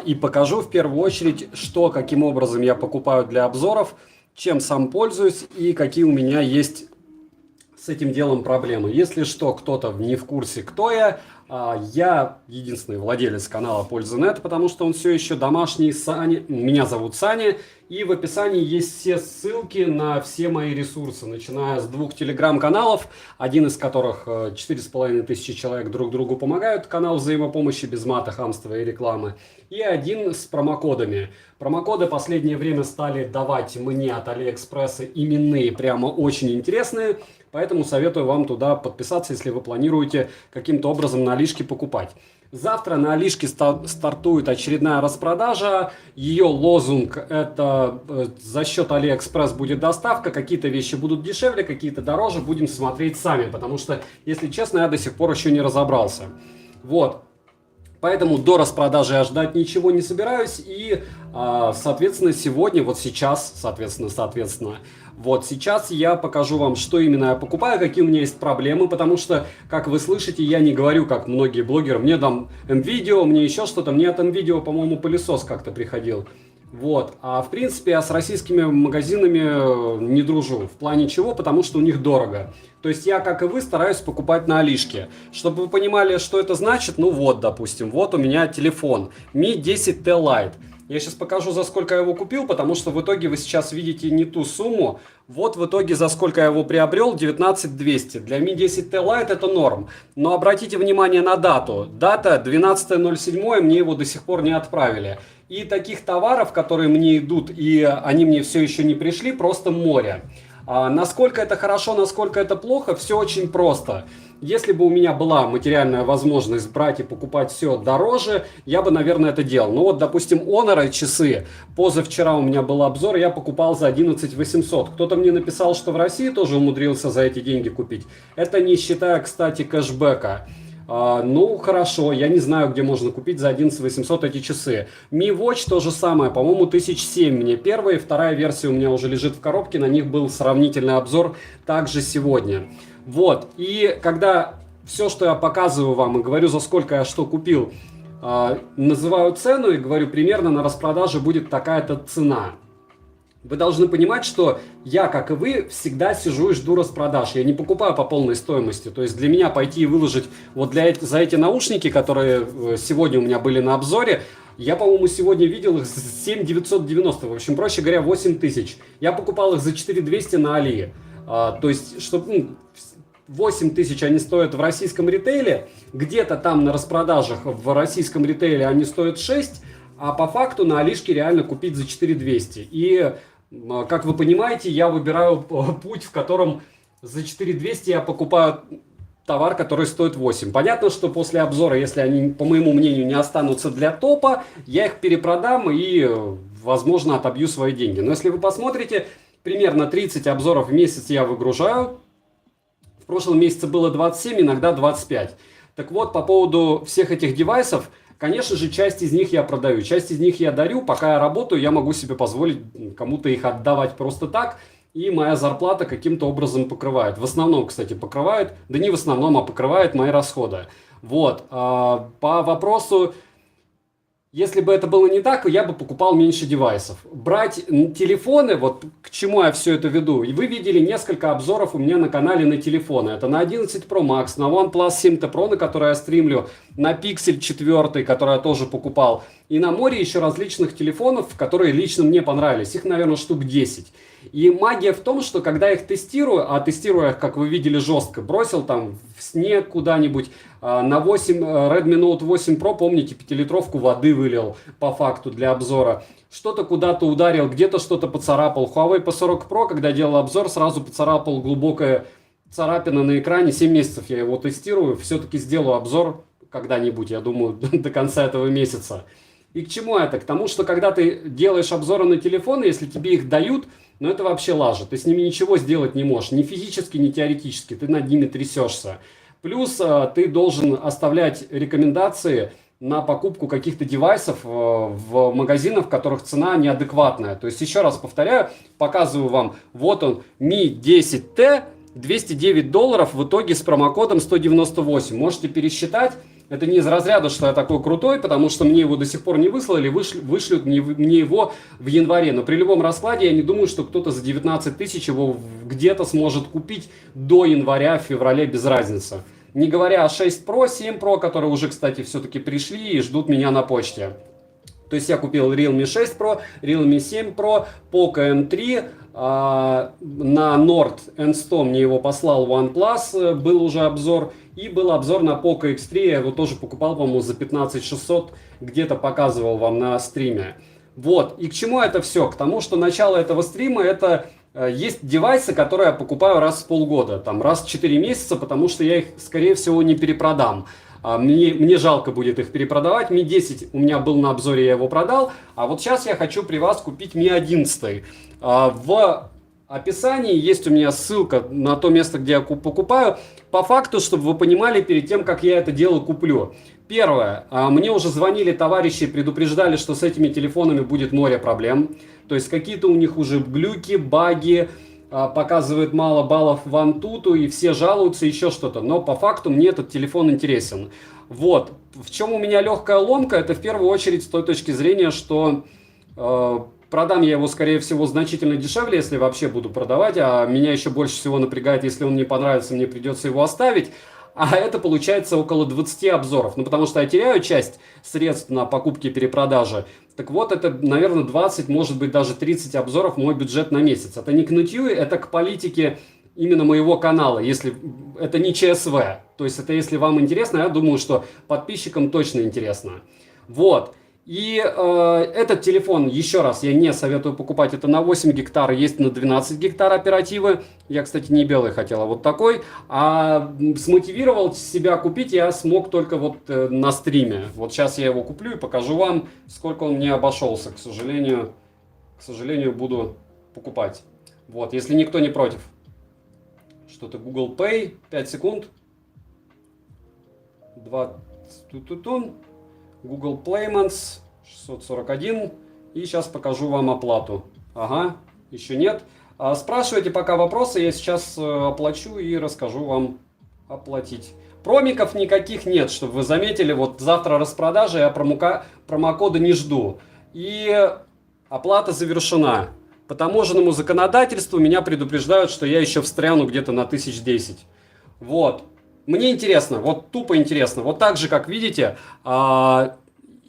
и покажу в первую очередь, что, каким образом я покупаю для обзоров, чем сам пользуюсь и какие у меня есть с этим делом проблемы. Если что, кто-то не в курсе, кто я единственный владелец канала Польза.нет, потому что он все еще домашний. Меня зовут Саня, и в описании есть все ссылки на все мои ресурсы, начиная с 2 телеграм-каналов, один из которых 4500 человек друг другу помогают, канал взаимопомощи без мата, хамства и рекламы, и один с промокодами. Промокоды последнее время стали давать мне от Алиэкспресса именные, прямо очень интересные. Поэтому советую вам туда подписаться, если вы планируете каким-то образом на Алишке покупать. Завтра на Алишке стартует очередная распродажа. Ее лозунг – это за счет Алиэкспресс будет доставка. Какие-то вещи будут дешевле, какие-то дороже. Будем смотреть сами, потому что, если честно, я до сих пор еще не разобрался. Вот. Поэтому до распродажи я ждать ничего не собираюсь. И, соответственно, сегодня, вот сейчас, вот сейчас я покажу вам, что именно я покупаю, какие у меня есть проблемы. Потому что, как вы слышите, я не говорю, как многие блогеры. Мне там МВидео, мне еще что-то. Мне от МВидео, по-моему, пылесос как-то приходил. Вот. А в принципе я с российскими магазинами не дружу. В плане чего? Потому что у них дорого. То есть я, как и вы, стараюсь покупать на Алишке. Чтобы вы понимали, что это значит, ну вот, допустим, вот у меня телефон Mi 10T Lite. Я сейчас покажу, за сколько я его купил, потому что в итоге вы сейчас видите не ту сумму. Вот в итоге, за сколько я его приобрел, 19200. Для Mi 10T Lite это норм. Но обратите внимание на дату. Дата 12.07, мне его до сих пор не отправили. И таких товаров, которые мне идут, и они мне все еще не пришли, просто море. Насколько это хорошо, насколько это плохо, все очень просто. Если бы у меня была материальная возможность брать и покупать все дороже, я бы, наверное, это делал. Ну вот, допустим, Honor часы. Позавчера у меня был обзор, я покупал за 11 800. Кто-то мне написал, что в России тоже умудрился за эти деньги купить. Это не считая, кстати, кэшбэка. Ну, хорошо, я не знаю, где можно купить за 11 800 эти часы. Mi Watch то же самое, по-моему, 1007 мне первая и вторая версия у меня уже лежит в коробке, на них был сравнительный обзор также сегодня. Вот, и когда все, что я показываю вам и говорю, за сколько я что купил, называю цену и говорю, примерно на распродаже будет такая-то цена. Вы должны понимать, что я, как и вы, всегда сижу и жду распродаж. Я не покупаю по полной стоимости. То есть для меня пойти и выложить вот за эти наушники, которые сегодня у меня были на обзоре, я, по-моему, сегодня видел их за 7990. В общем, проще говоря, 8000. Я покупал их за 4200 на Али. То есть, чтобы 8000 они стоят в российском ритейле. Где-то там на распродажах в российском ритейле они стоят 6. А по факту на Алишке реально купить за 4200. И, как вы понимаете, я выбираю путь, в котором за 4200 я покупаю товар, который стоит 8. Понятно, что после обзора, если они, по моему мнению, не останутся для топа, я их перепродам и, возможно, отобью свои деньги. Но если вы посмотрите, примерно 30 обзоров в месяц я выгружаю. В прошлом месяце было 27, иногда 25. Так вот, по поводу всех этих девайсов, конечно же, часть из них я продаю, часть из них я дарю. Пока я работаю, я могу себе позволить кому-то их отдавать просто так. И моя зарплата каким-то образом покрывает. В основном, кстати, покрывает. Да не в основном, а покрывает мои расходы. Вот. По вопросу, если бы это было не так, я бы покупал меньше девайсов. Брать телефоны, вот к чему я все это веду. И вы видели несколько обзоров у меня на канале на телефоны. Это на 11 Pro Max, на OnePlus 7T Pro, на который я стримлю, на Pixel 4, который я тоже покупал. И на море еще различных телефонов, которые лично мне понравились. Их, наверное, штук 10. И магия в том, что когда я их тестирую, а тестирую я их, как вы видели, жестко, бросил там в снег куда-нибудь, на Redmi Note 8 Pro, помните, 5-литровку воды вылил по факту для обзора, что-то куда-то ударил, где-то что-то поцарапал. Huawei P40 Pro, когда делал обзор, сразу поцарапал глубокая царапина на экране, 7 месяцев я его тестирую, все-таки сделаю обзор когда-нибудь, я думаю, до конца этого месяца. И к чему это? К тому, что когда ты делаешь обзоры на телефоны, если тебе их дают, ну это вообще лажа. Ты с ними ничего сделать не можешь. Ни физически, ни теоретически. Ты над ними трясешься. Плюс ты должен оставлять рекомендации на покупку каких-то девайсов в магазинах, в которых цена неадекватная. То есть, еще раз повторяю, показываю вам. Вот он, Mi 10T, $209 в итоге с промокодом 198. Можете пересчитать. Это не из разряда, что я такой крутой, потому что мне его до сих пор не выслали, вышлют мне его в январе. Но при любом раскладе я не думаю, что кто-то за 19 тысяч его где-то сможет купить до января, февраля, без разницы. Не говоря о 6 Pro, 7 Pro, которые уже, кстати, все-таки пришли и ждут меня на почте. То есть я купил Realme 6 Pro, Realme 7 Pro, Poco M3, на Nord N100 мне его послал OnePlus, был уже обзор, и был обзор на Poco X3, я его тоже покупал, по-моему, за 15 600, где-то показывал вам на стриме. Вот, и к чему это все? К тому, что начало этого стрима, это есть девайсы, которые я покупаю раз в полгода, там раз в 4 месяца, потому что я их, скорее всего, не перепродам. Мне жалко будет их перепродавать. Mi 10 у меня был на обзоре, я его продал. А вот сейчас я хочу при вас купить Mi 11. В описании есть у меня ссылка на то место, где я покупаю. По факту, чтобы вы понимали, перед тем, как я это дело куплю. Первое. Мне уже звонили товарищи и предупреждали, что с этими телефонами будет море проблем. То есть какие-то у них уже глюки, баги, показывает мало баллов в Antutu, и все жалуются, еще что-то. Но по факту мне этот телефон интересен. Вот. В чем у меня легкая ломка, это в первую очередь с той точки зрения, что продам я его, скорее всего, значительно дешевле, если вообще буду продавать, а меня еще больше всего напрягает, если он не понравится, мне придется его оставить. А это получается около 20 обзоров. Ну, потому что я теряю часть средств на покупки и перепродажи. Так вот, это, наверное, 20, может быть, даже 30 обзоров мой бюджет на месяц. Это не к нытью, это к политике именно моего канала. Если это не ЧСВ. То есть, это если вам интересно, я думаю, что подписчикам точно интересно. Вот. И этот телефон, еще раз, я не советую покупать. Это на 8 гектар, есть на 12 гектар оперативы. Я, кстати, не белый хотел, а вот такой. А смотивировал себя купить я смог только вот на стриме. Вот сейчас я его куплю и покажу вам, сколько он мне обошелся. К сожалению, буду покупать. Вот, если никто не против. Что-то Google Pay, 5 секунд. 2 тутутун. Google Payments 641. И сейчас покажу вам оплату. Ага, еще нет. Спрашивайте пока вопросы, я сейчас оплачу и расскажу вам оплатить. Промиков никаких нет, чтобы вы заметили. Вот завтра распродажа, я промокода не жду. И оплата завершена. По таможенному законодательству меня предупреждают, что я еще встряну где-то на 1010. Вот. Мне интересно, вот тупо интересно. Вот так же, как видите, а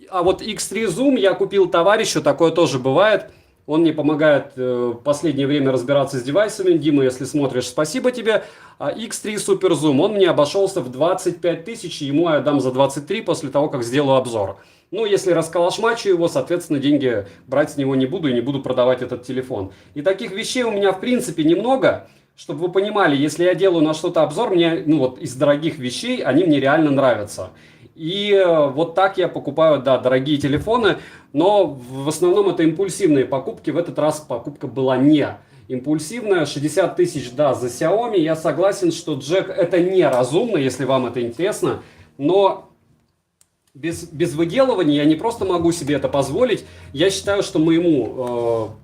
вот X3 Zoom я купил товарищу, такое тоже бывает. Он мне помогает в последнее время разбираться с девайсами. Дима, если смотришь, спасибо тебе. X3 Super Zoom, он мне обошелся в 25 тысяч, ему я дам за 23 после того, как сделаю обзор. Ну, если расколошмачу его, соответственно, деньги брать с него не буду и не буду продавать этот телефон. И таких вещей у меня, в принципе, немного. Чтобы вы понимали, если я делаю на что-то обзор, мне, ну вот из дорогих вещей, они мне реально нравятся. И вот так я покупаю, да, дорогие телефоны, но в основном это импульсивные покупки. В этот раз покупка была не импульсивная. 60 тысяч, да, за Xiaomi. Я согласен, что Джек это неразумно, если вам это интересно, но без выделывания я не просто могу себе это позволить. Я считаю, что моему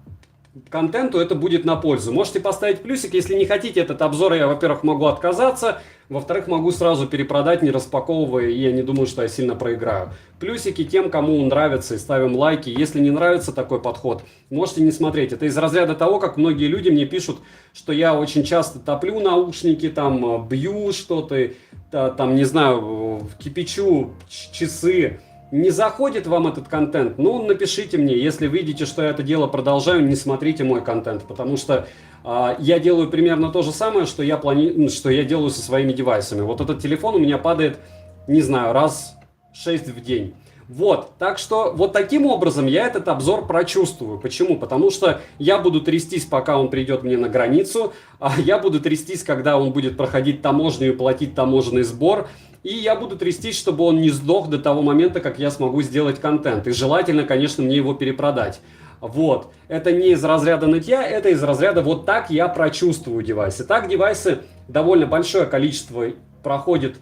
контенту это будет на пользу. Можете поставить плюсик, если не хотите этот обзор, я, во-первых, могу отказаться, во-вторых, могу сразу перепродать, не распаковывая, и я не думаю, что я сильно проиграю. Плюсики тем, кому он нравится, и ставим лайки. Если не нравится такой подход, можете не смотреть. Это из разряда того, как многие люди мне пишут, что я очень часто топлю наушники, там, бью что-то, там, не знаю, кипячу часы. Не заходит вам этот контент, ну напишите мне, если вы видите, что я это дело продолжаю, не смотрите мой контент, потому что я делаю примерно то же самое, что я делаю со своими девайсами. Вот этот телефон у меня падает, не знаю, раз 6 в день. Вот, так что вот таким образом я этот обзор прочувствую. Почему? Потому что я буду трястись, пока он придет мне на границу, а я буду трястись, когда он будет проходить таможню и платить таможенный сбор. И я буду трястись, чтобы он не сдох до того момента, как я смогу сделать контент. И желательно, конечно, мне его перепродать. Вот. Это не из разряда нытья, это из разряда вот так я прочувствую девайсы. Так девайсы довольно большое количество проходит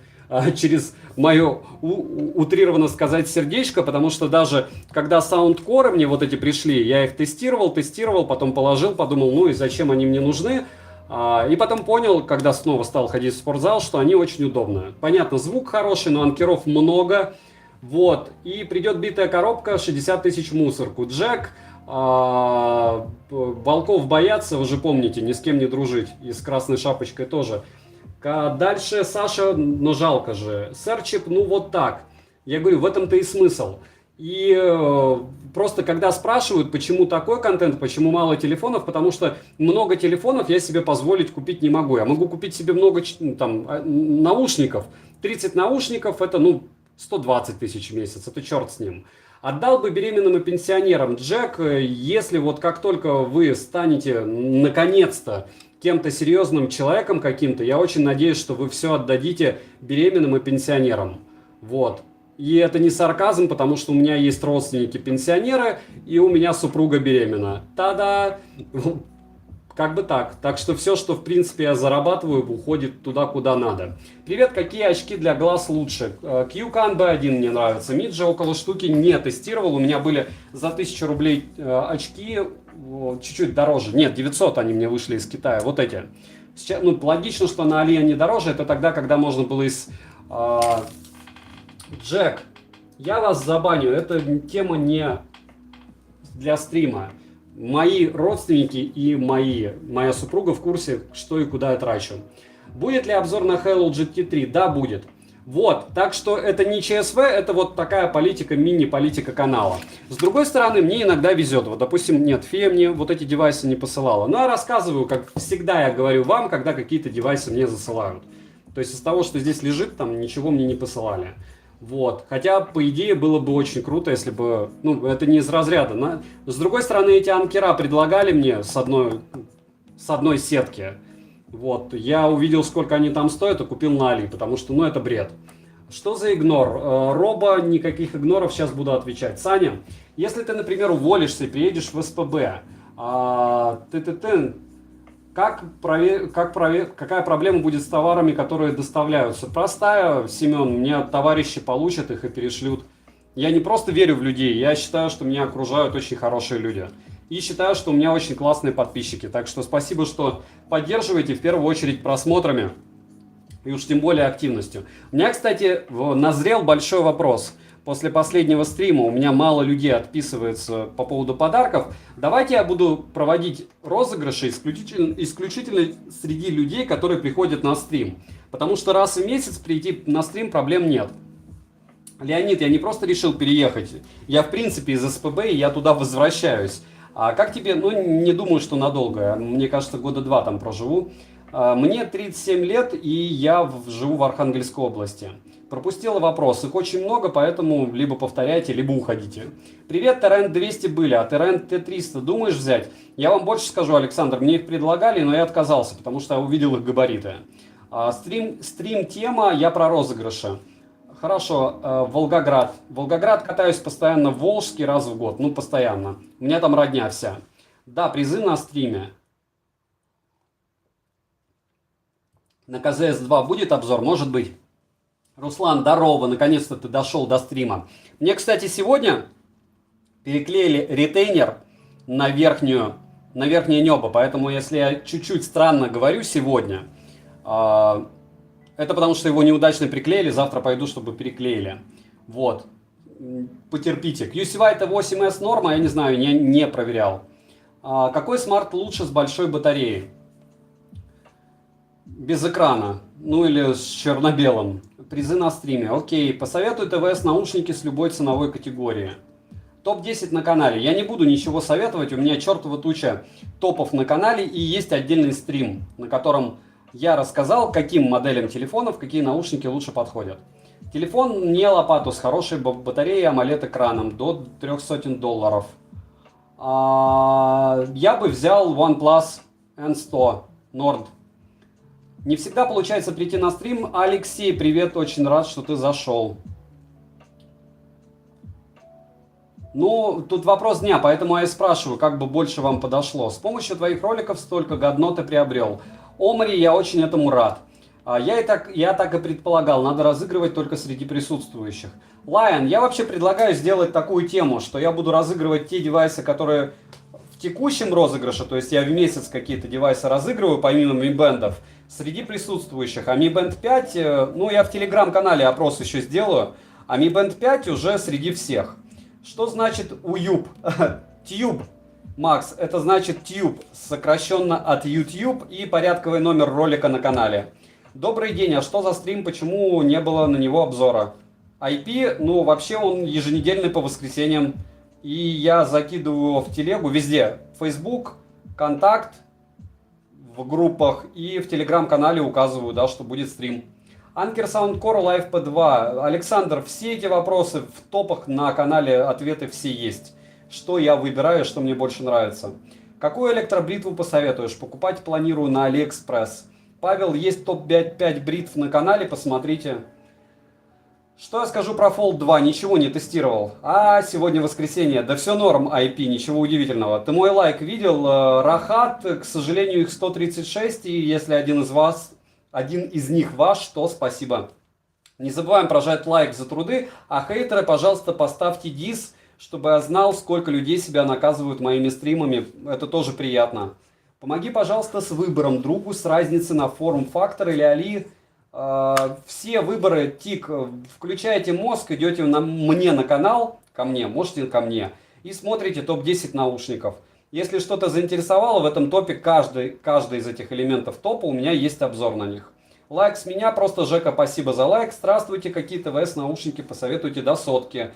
через мое, утрированно сказать, сердечко, потому что даже когда саундкоры мне вот эти пришли, я их тестировал, потом положил, подумал, ну и зачем они мне нужны. И потом понял, когда снова стал ходить в спортзал, что они очень удобные. Понятно, звук хороший, но анкеров много. Вот. И придет битая коробка, 60 тысяч в мусорку. Джек, волков боятся, вы же помните, ни с кем не дружить. И с красной шапочкой тоже. Дальше Саша, но жалко же. Серчип, ну вот так. Я говорю, в этом-то и смысл. И просто когда спрашивают, почему такой контент, почему мало телефонов, потому что много телефонов я себе позволить купить не могу. Я могу купить себе много там, наушников. 30 наушников это 120 тысяч в месяц, это черт с ним. Отдал бы беременным и пенсионерам. Джек, если вот как только вы станете наконец-то кем-то серьезным человеком каким-то, я очень надеюсь, что вы все отдадите беременным и пенсионерам. Вот. И это не сарказм, потому что у меня есть родственники-пенсионеры, и у меня супруга беременна. Та-да! Как бы так. Так что все, что в принципе я зарабатываю, уходит туда, куда надо. Привет, какие очки для глаз лучше? Q-Can B1 мне нравится. Миджи около штуки не тестировал. У меня были за 1000 рублей очки, чуть-чуть дороже. Нет, 900 они мне вышли из Китая. Вот эти. Сейчас, логично, что на Али они дороже. Это тогда, когда можно было из... Джек, я вас забаню. Эта тема не для стрима. Мои родственники и моя супруга в курсе, что и куда я трачу. Будет ли обзор на Halo GT3? Да, будет. Вот, так что это не ЧСВ, это вот такая политика, мини-политика канала. С другой стороны, мне иногда везет. Вот, допустим, нет, Фея мне вот эти девайсы не посылала. Но я рассказываю, как всегда я говорю вам, когда какие-то девайсы мне засылают. То есть из того, что здесь лежит, там ничего мне не посылали. Вот. Хотя, по идее, было бы очень круто, если бы... это не из разряда. С другой стороны, эти анкера предлагали мне с одной сетки. Вот. Я увидел, сколько они там стоят, и купил на Али, потому что, это бред. Что за игнор? Роба, никаких игноров, сейчас буду отвечать. Саня, если ты, например, уволишься и приедешь в СПБ, какая проблема будет с товарами, которые доставляются? Простая, Семен, мне товарищи получат их и перешлют. Я не просто верю в людей, я считаю, что меня окружают очень хорошие люди. И считаю, что у меня очень классные подписчики. Так что спасибо, что поддерживаете, в первую очередь, просмотрами. И уж тем более активностью. У меня, кстати, назрел большой вопрос. После последнего стрима у меня мало людей отписывается по поводу подарков. Давайте я буду проводить розыгрыши исключительно среди людей, которые приходят на стрим. Потому что раз в месяц прийти на стрим проблем нет. Леонид, я не просто решил переехать. Я в принципе из СПБ, и я туда возвращаюсь. А как тебе? Не думаю, что надолго. Мне кажется, года 2 там проживу. Мне 37 лет, и я живу в Архангельской области. Пропустила вопрос. Их очень много, поэтому либо повторяйте, либо уходите. Привет, Торрент 200 были, а Торрент Т300 думаешь взять? Я вам больше скажу, Александр, мне их предлагали, но я отказался, потому что я увидел их габариты. Стрим-тема, я про розыгрыши. Хорошо, Волгоград. Волгоград катаюсь постоянно в Волжске раз в год, постоянно. У меня там родня вся. Да, призы на стриме. На КЗС-2 будет обзор? Может быть. Руслан, здорово, наконец-то ты дошел до стрима. Мне, кстати, сегодня переклеили ретейнер на верхнее небо, поэтому если я чуть-чуть странно говорю сегодня, это потому что его неудачно приклеили, завтра пойду, чтобы переклеили. Вот, потерпите. QCY T8S норма, я не знаю, не проверял. Какой смарт лучше с большой батареей? Без экрана, или с черно-белым. Призы на стриме. Окей, посоветуй ТВС наушники с любой ценовой категории. Топ-10 на канале. Я не буду ничего советовать, у меня чертова туча топов на канале, и есть отдельный стрим, на котором я рассказал, каким моделям телефонов какие наушники лучше подходят. Телефон не лопату, с хорошей батареей, AMOLED-экраном, до $300. Я бы взял OnePlus N100 Nord. Не всегда получается прийти на стрим. Алексей, привет, очень рад, что ты зашел. Тут вопрос дня, поэтому я и спрашиваю, как бы больше вам подошло. С помощью твоих роликов столько годно ты приобрел. Омри, я очень этому рад. Я так и предполагал, надо разыгрывать только среди присутствующих. Lion, я вообще предлагаю сделать такую тему, что я буду разыгрывать те девайсы, которые в текущем розыгрыше, то есть я в месяц какие-то девайсы разыгрываю, помимо Mi Band'ов, среди присутствующих. А Mi Band 5, ну я в телеграм-канале опрос еще сделаю, а Mi Band 5 уже среди всех. Что значит уюб? Тьюб, Макс, это значит тьюб, сокращенно от YouTube, и порядковый номер ролика на канале. Добрый день, а что за стрим, почему не было на него обзора? IP, ну вообще он еженедельный по воскресеньям, и я закидываю его в телегу везде. Facebook, Контакт, в группах и в телеграм-канале указываю, да, что будет стрим. Anker Soundcore Live P2. Александр, все эти вопросы в топах на канале, ответы все есть. Что я выбираю, что мне больше нравится. Какую электробритву посоветуешь? Покупать планирую на AliExpress. Павел, есть топ-5 бритв на канале, посмотрите. Что я скажу про Fold 2? Ничего не тестировал. А сегодня воскресенье. Да все норм, IP, ничего удивительного. Ты мой лайк видел? Рахат, к сожалению, их 136, и если один из них ваш, то спасибо. Не забываем прожать лайк за труды, а хейтеры, пожалуйста, поставьте дис, чтобы я знал, сколько людей себя наказывают моими стримами. Это тоже приятно. Помоги, пожалуйста, с выбором другу с разницей на форм-фактор или Али. Все выборы тик. Включаете мозг, идете мне на канал, ко мне, можете ко мне, и смотрите топ-10 наушников. Если что-то заинтересовало в этом топе, каждый из этих элементов топа, у меня есть обзор на них. Лайк с меня, просто Жека, спасибо за лайк. Здравствуйте, какие ТВС наушники посоветуйте до сотки.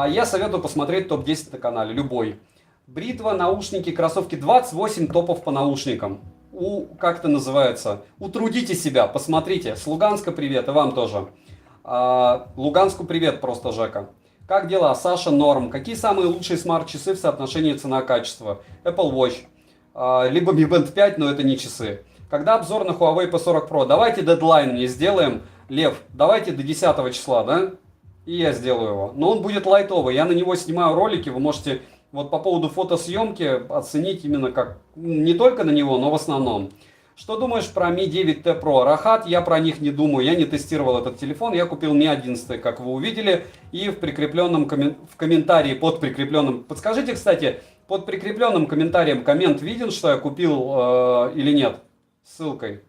Я советую посмотреть топ-10 на канале, любой. Бритва, наушники, кроссовки, 28 топов по наушникам. Как это называется? Утрудите себя, посмотрите. С Луганска привет, и вам тоже. Луганску привет, просто Жека. Как дела? Саша, норм. Какие самые лучшие смарт-часы в соотношении цена-качество? Apple Watch. Либо Mi Band 5, но это не часы. Когда обзор на Huawei P40 Pro? Давайте дедлайн мне сделаем. Лев, давайте до 10 числа, да? И я сделаю его. Но он будет лайтовый. Я на него снимаю ролики. Вы можете вот по поводу фотосъемки оценить именно как... Не только на него, но в основном. Что думаешь про Mi 9T Pro? Рахат, я про них не думаю. Я не тестировал этот телефон. Я купил Mi 11, как вы увидели. И в прикрепленном в комментарии под прикрепленным... Подскажите, кстати, под прикрепленным комментарием коммент виден, что я купил или нет? Ссылкой.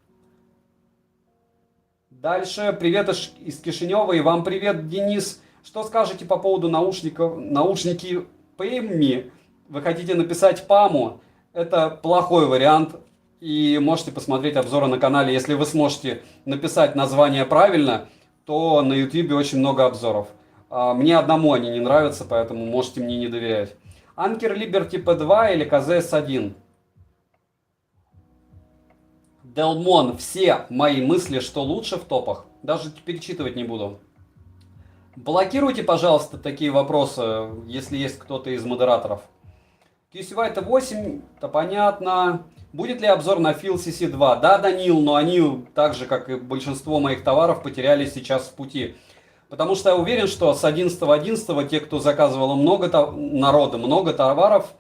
Дальше. Привет из Кишинева. И вам привет, Денис. Что скажете по поводу наушники PMI? Вы хотите написать ПАМу? Это плохой вариант. И можете посмотреть обзоры на канале. Если вы сможете написать название правильно, то на YouTube очень много обзоров. Мне одному они не нравятся, поэтому можете мне не доверять. Anker Liberty P2 или KZS1? Delmon, все мои мысли, что лучше в топах. Даже перечитывать не буду. Блокируйте, пожалуйста, такие вопросы, если есть кто-то из модераторов. QCY T8, это понятно. Будет ли обзор на Feel CC2? Да, Данил, но они, так же, как и большинство моих товаров, потерялись сейчас в пути. Потому что я уверен, что с 11.11 те, кто заказывал много народа, много товаров,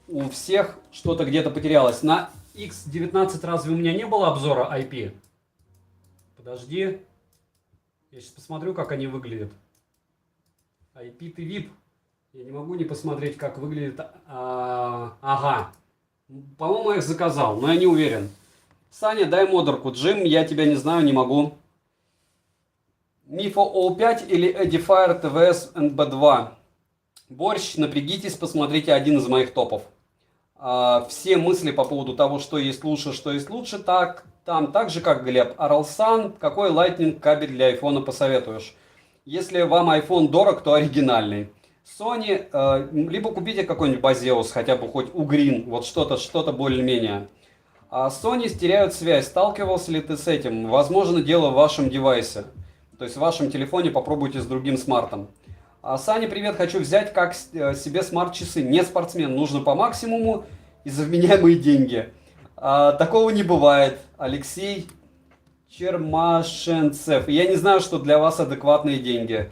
у всех что-то где-то потерялось. На X19 разве у меня не было обзора IP? Подожди. Я сейчас посмотрю, как они выглядят. IP ты VIP. Я не могу не посмотреть, как выглядит. Ага. По-моему, я их заказал, но я не уверен. Саня, дай модерку. Джим, я тебя не знаю, не могу. Mifo O5 или Edifier TVS NB2? Борщ, напрягитесь, посмотрите один из моих топов. Все мысли по поводу того, что есть лучше, там так же, как Глеб. Aralsan, какой Lightning кабель для айфона посоветуешь? Если вам iPhone дорог, то оригинальный. Sony, либо купите какой-нибудь Baseus, хотя бы хоть Ugreen, вот что-то более-менее. Sony теряют связь. Сталкивался ли ты с этим? Возможно, дело в вашем девайсе. То есть в вашем телефоне попробуйте с другим смартом. Саня, привет, хочу взять как себе смарт-часы. Не спортсмен, нужно по максимуму и за вменяемые деньги. Такого не бывает. Алексей Чермашенцев. Я не знаю, что для вас адекватные деньги.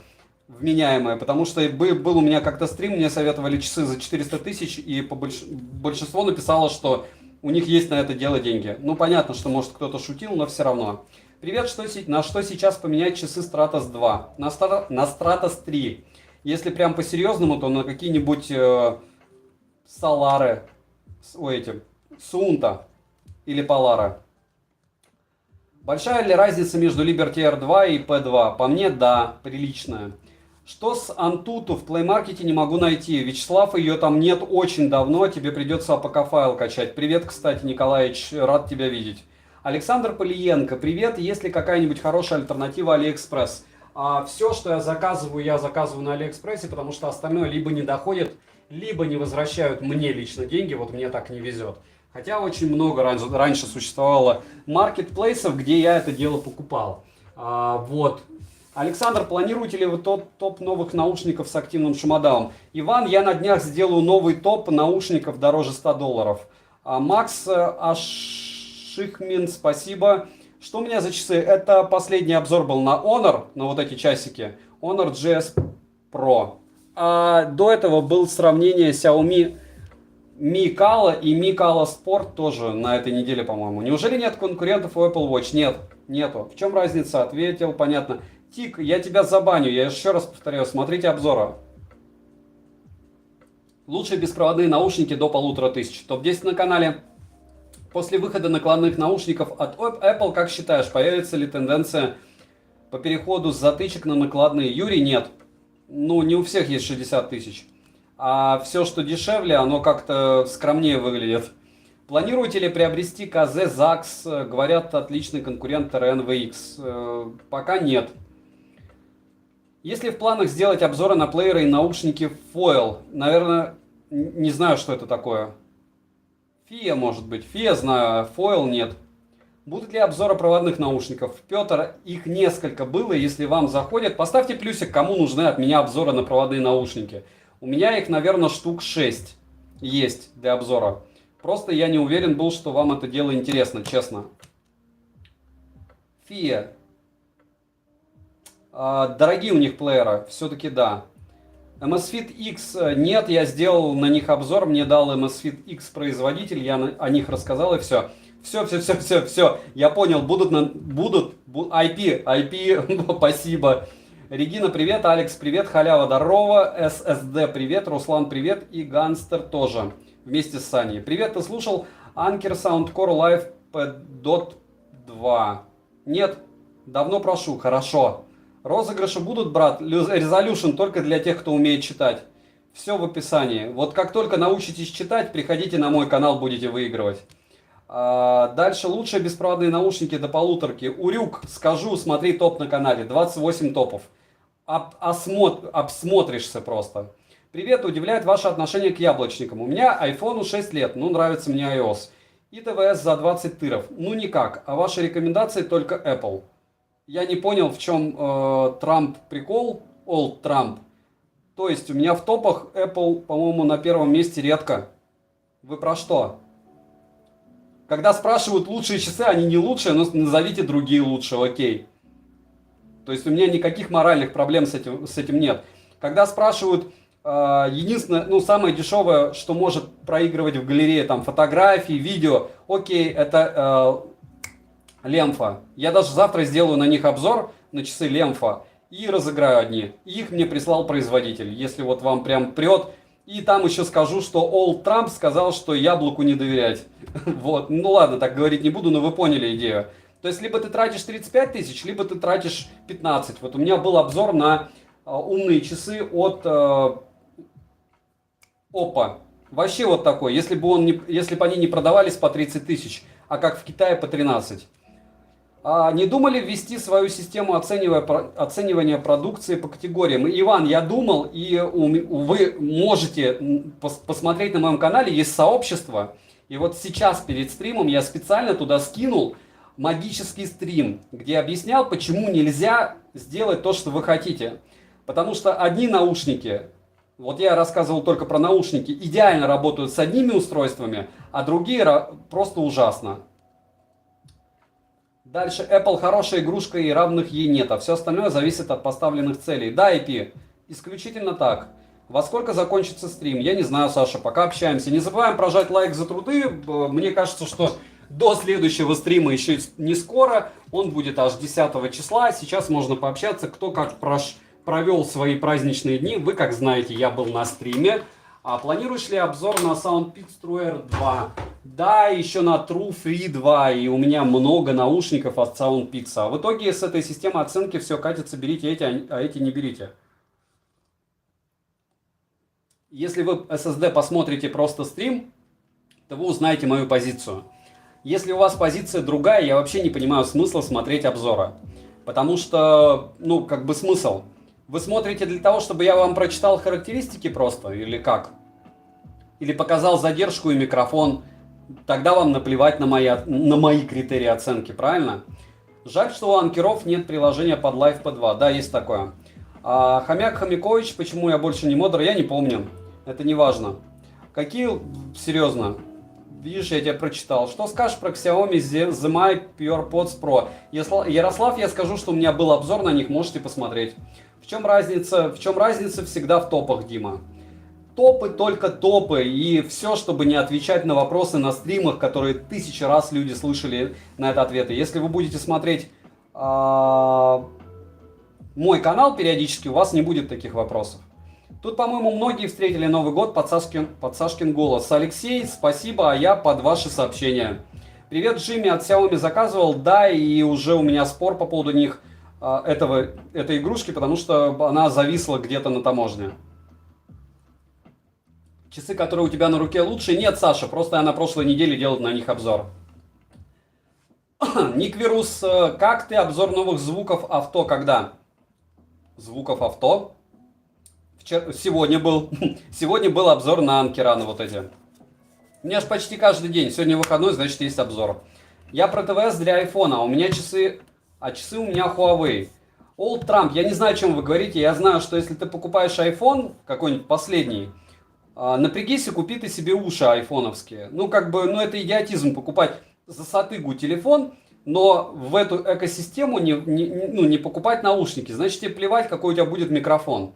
Вменяемые, потому что был у меня как-то стрим, мне советовали часы за 400 тысяч, и большинство написало, что у них есть на это дело деньги. Ну, понятно, что, может, кто-то шутил, но все равно. Привет, на что сейчас поменять часы Stratos 2? На Stratos 3. Если прям по-серьезному, то на какие-нибудь Солары, Сунта или Полара. Большая ли разница между Liberty R2 и P2? По мне, да, приличная. Что с Antutu в Play Market не могу найти. Вячеслав, ее там нет очень давно, тебе придется APK файл качать. Привет, кстати, Николаевич, рад тебя видеть. Александр Полиенко, привет, есть ли какая-нибудь хорошая альтернатива AliExpress? Все, что я заказываю на AliExpress, потому что остальное либо не доходит, либо не возвращают мне лично деньги, вот мне так не везет. Хотя очень много раньше существовало маркетплейсов, где я это дело покупал. Вот. Александр, планируете ли вы топ новых наушников с активным шумодавом? Иван, я на днях сделаю новый топ наушников дороже $100. Макс Ашихмин, спасибо. Что у меня за часы? Это последний обзор был на Honor, на вот эти часики. Honor GS Pro. А до этого было сравнение Xiaomi Mi Kala и Mi Kala Sport тоже на этой неделе, по-моему. Неужели нет конкурентов у Apple Watch? Нет, нету. В чем разница? Ответил, понятно. Тик, я тебя забаню, я еще раз повторяю, смотрите обзоры. Лучшие беспроводные наушники до 1500. Топ-10 на канале. После выхода накладных наушников от Apple, как считаешь, появится ли тенденция по переходу с затычек на накладные? Юрий, нет. Ну, не у всех есть 60 тысяч. А все, что дешевле, оно как-то скромнее выглядит. Планируете ли приобрести КЗ ZAX? Говорят, отличный конкурент RNVX. Пока нет. Есть ли в планах сделать обзоры на плееры и наушники Foil? Наверное, не знаю, что это такое. Фия, может быть. Фия знаю, а Foil нет. Будут ли обзоры проводных наушников? Петр, их несколько было. Если вам заходят, поставьте плюсик, кому нужны от меня обзоры на проводные наушники. У меня их, наверное, штук 6 есть для обзора. Просто я не уверен был, что вам это дело интересно, честно. Фия. Дорогие у них плееры, все-таки да. MSFit X нет, я сделал на них обзор, мне дал MSFit X производитель, я о них рассказал и все. Все, я понял, будут IP, спасибо. Регина, привет, Алекс, привет, Халява, здорово, SSD, привет, Руслан, привет и Ганстер тоже, вместе с Саней. Привет, ты слушал Anker Soundcore Live P.2? Нет, давно прошу, хорошо. Розыгрыши будут, брат, Resolution только для тех, кто умеет читать. Все в описании. Вот как только научитесь читать, приходите на мой канал, будете выигрывать. Дальше лучшие беспроводные наушники до 1500. Урюк, скажу, смотри топ на канале. 28 топов. Обсмотришься просто. Привет, удивляет ваше отношение к яблочникам. У меня iPhone 6 лет, ну нравится мне iOS. И ТВС за 20 тыров. Ну никак, а ваши рекомендации только Apple. Я не понял, в чем Трамп прикол, Old Trump. То есть у меня в топах Apple, по-моему, на первом месте редко. Вы про что? Когда спрашивают лучшие часы, они не лучшие, но назовите другие лучшие, окей. То есть у меня никаких моральных проблем с этим нет. Когда спрашивают, единственное, ну самое дешевое, что может проигрывать в галерее, там фотографии, видео, окей, это Лемфа. Я даже завтра сделаю на них обзор, на часы Лемфа, и разыграю одни. Их мне прислал производитель, если вот вам прям прет. И там еще скажу, что Old Trump сказал, что яблоку не доверять. Вот, ну ладно, так говорить не буду, но вы поняли идею. То есть, либо ты тратишь 35 тысяч, либо ты тратишь 15. Вот у меня был обзор на умные часы от Oppo. Вообще вот такой, если бы они не продавались по 30 тысяч, а как в Китае по 13. Не думали ввести свою систему оценивания продукции по категориям? Иван, я думал, и вы можете посмотреть на моем канале, есть сообщество. И вот сейчас перед стримом я специально туда скинул магический стрим, где объяснял, почему нельзя сделать то, что вы хотите. Потому что одни наушники, вот я рассказывал только про наушники, идеально работают с одними устройствами, а другие просто ужасно. Дальше, Apple хорошая игрушка и равных ей нет, а все остальное зависит от поставленных целей. Да, IP, исключительно так. Во сколько закончится стрим? Я не знаю, Саша, пока общаемся. Не забываем прожать лайк за труды. Мне кажется, что до следующего стрима еще не скоро. Он будет аж 10 числа. Сейчас можно пообщаться, кто как провел свои праздничные дни. Вы, как знаете, я был на стриме. А планируешь ли обзор на SoundPix True Air 2? Да, еще на True Free 2, и у меня много наушников от SoundPix. А в итоге с этой системой оценки все катится, берите эти, а эти не берите. Если вы SSD посмотрите просто стрим, то вы узнаете мою позицию. Если у вас позиция другая, я вообще не понимаю смысла смотреть обзоры. Потому что, ну, как бы смысл. Вы смотрите для того, чтобы я вам прочитал характеристики просто, или как? Или показал задержку и микрофон. Тогда вам наплевать на мои критерии оценки, правильно? Жаль, что у анкеров нет приложения под Live P2. Да, есть такое. А Хомяк Хомякович, почему я больше не модер, я не помню. Это не важно. Какие, серьезно, видишь, я тебя прочитал. Что скажешь про Xiaomi ZMI PurePods Pro? Ярослав, я скажу, что у меня был обзор на них, можете посмотреть. В чем разница? В чем разница всегда в топах, Дима? Топы только топы, и все, чтобы не отвечать на вопросы на стримах, которые 1000 раз люди слышали на это ответы. Если вы будете смотреть мой канал периодически, у вас не будет таких вопросов. Тут, по-моему, многие встретили Новый год под Сашкин голос. Алексей, спасибо, а я под ваши сообщения. Привет, Джимми, от Xiaomi заказывал, да, и уже у меня спор по поводу них, этой игрушки, потому что она зависла где-то на таможне. Часы, которые у тебя на руке, лучше? Нет, Саша, просто я на прошлой неделе делал на них обзор. Никвирус, как ты? Обзор новых звуков авто когда? Звуков авто? Сегодня был. Сегодня был обзор на анкера, на вот эти. У меня же почти каждый день. Сегодня выходной, значит есть обзор. Я про ТВС для айфона, а у меня часы... А часы у меня Huawei. Old Trump, я не знаю, о чем вы говорите. Я знаю, что если ты покупаешь iPhone, какой-нибудь последний, напрягись и купи ты себе уши айфоновские. Ну, как бы, ну это идиотизм покупать за сатыгу телефон, но в эту экосистему не покупать наушники. Значит, тебе плевать, какой у тебя будет микрофон.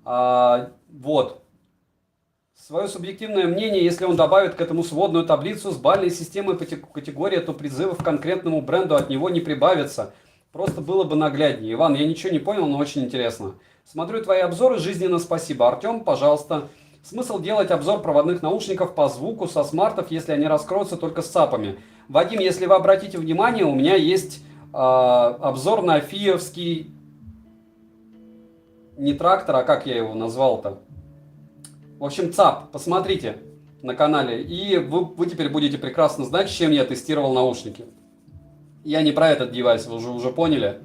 Вот. Свое субъективное мнение, если он добавит к этому сводную таблицу с бальной системой по категории, то призывов к конкретному бренду от него не прибавится. Просто было бы нагляднее. Иван, я ничего не понял, но очень интересно. Смотрю твои обзоры, жизненно спасибо. Артем, пожалуйста. Смысл делать обзор проводных наушников по звуку со смартов, если они раскроются только с ЦАПами? Вадим, если вы обратите внимание, у меня есть обзор на фиевский... Не трактор, а как я его назвал-то? В общем, ЦАП, посмотрите на канале, и вы теперь будете прекрасно знать, с чем я тестировал наушники. Я не про этот девайс, вы уже поняли.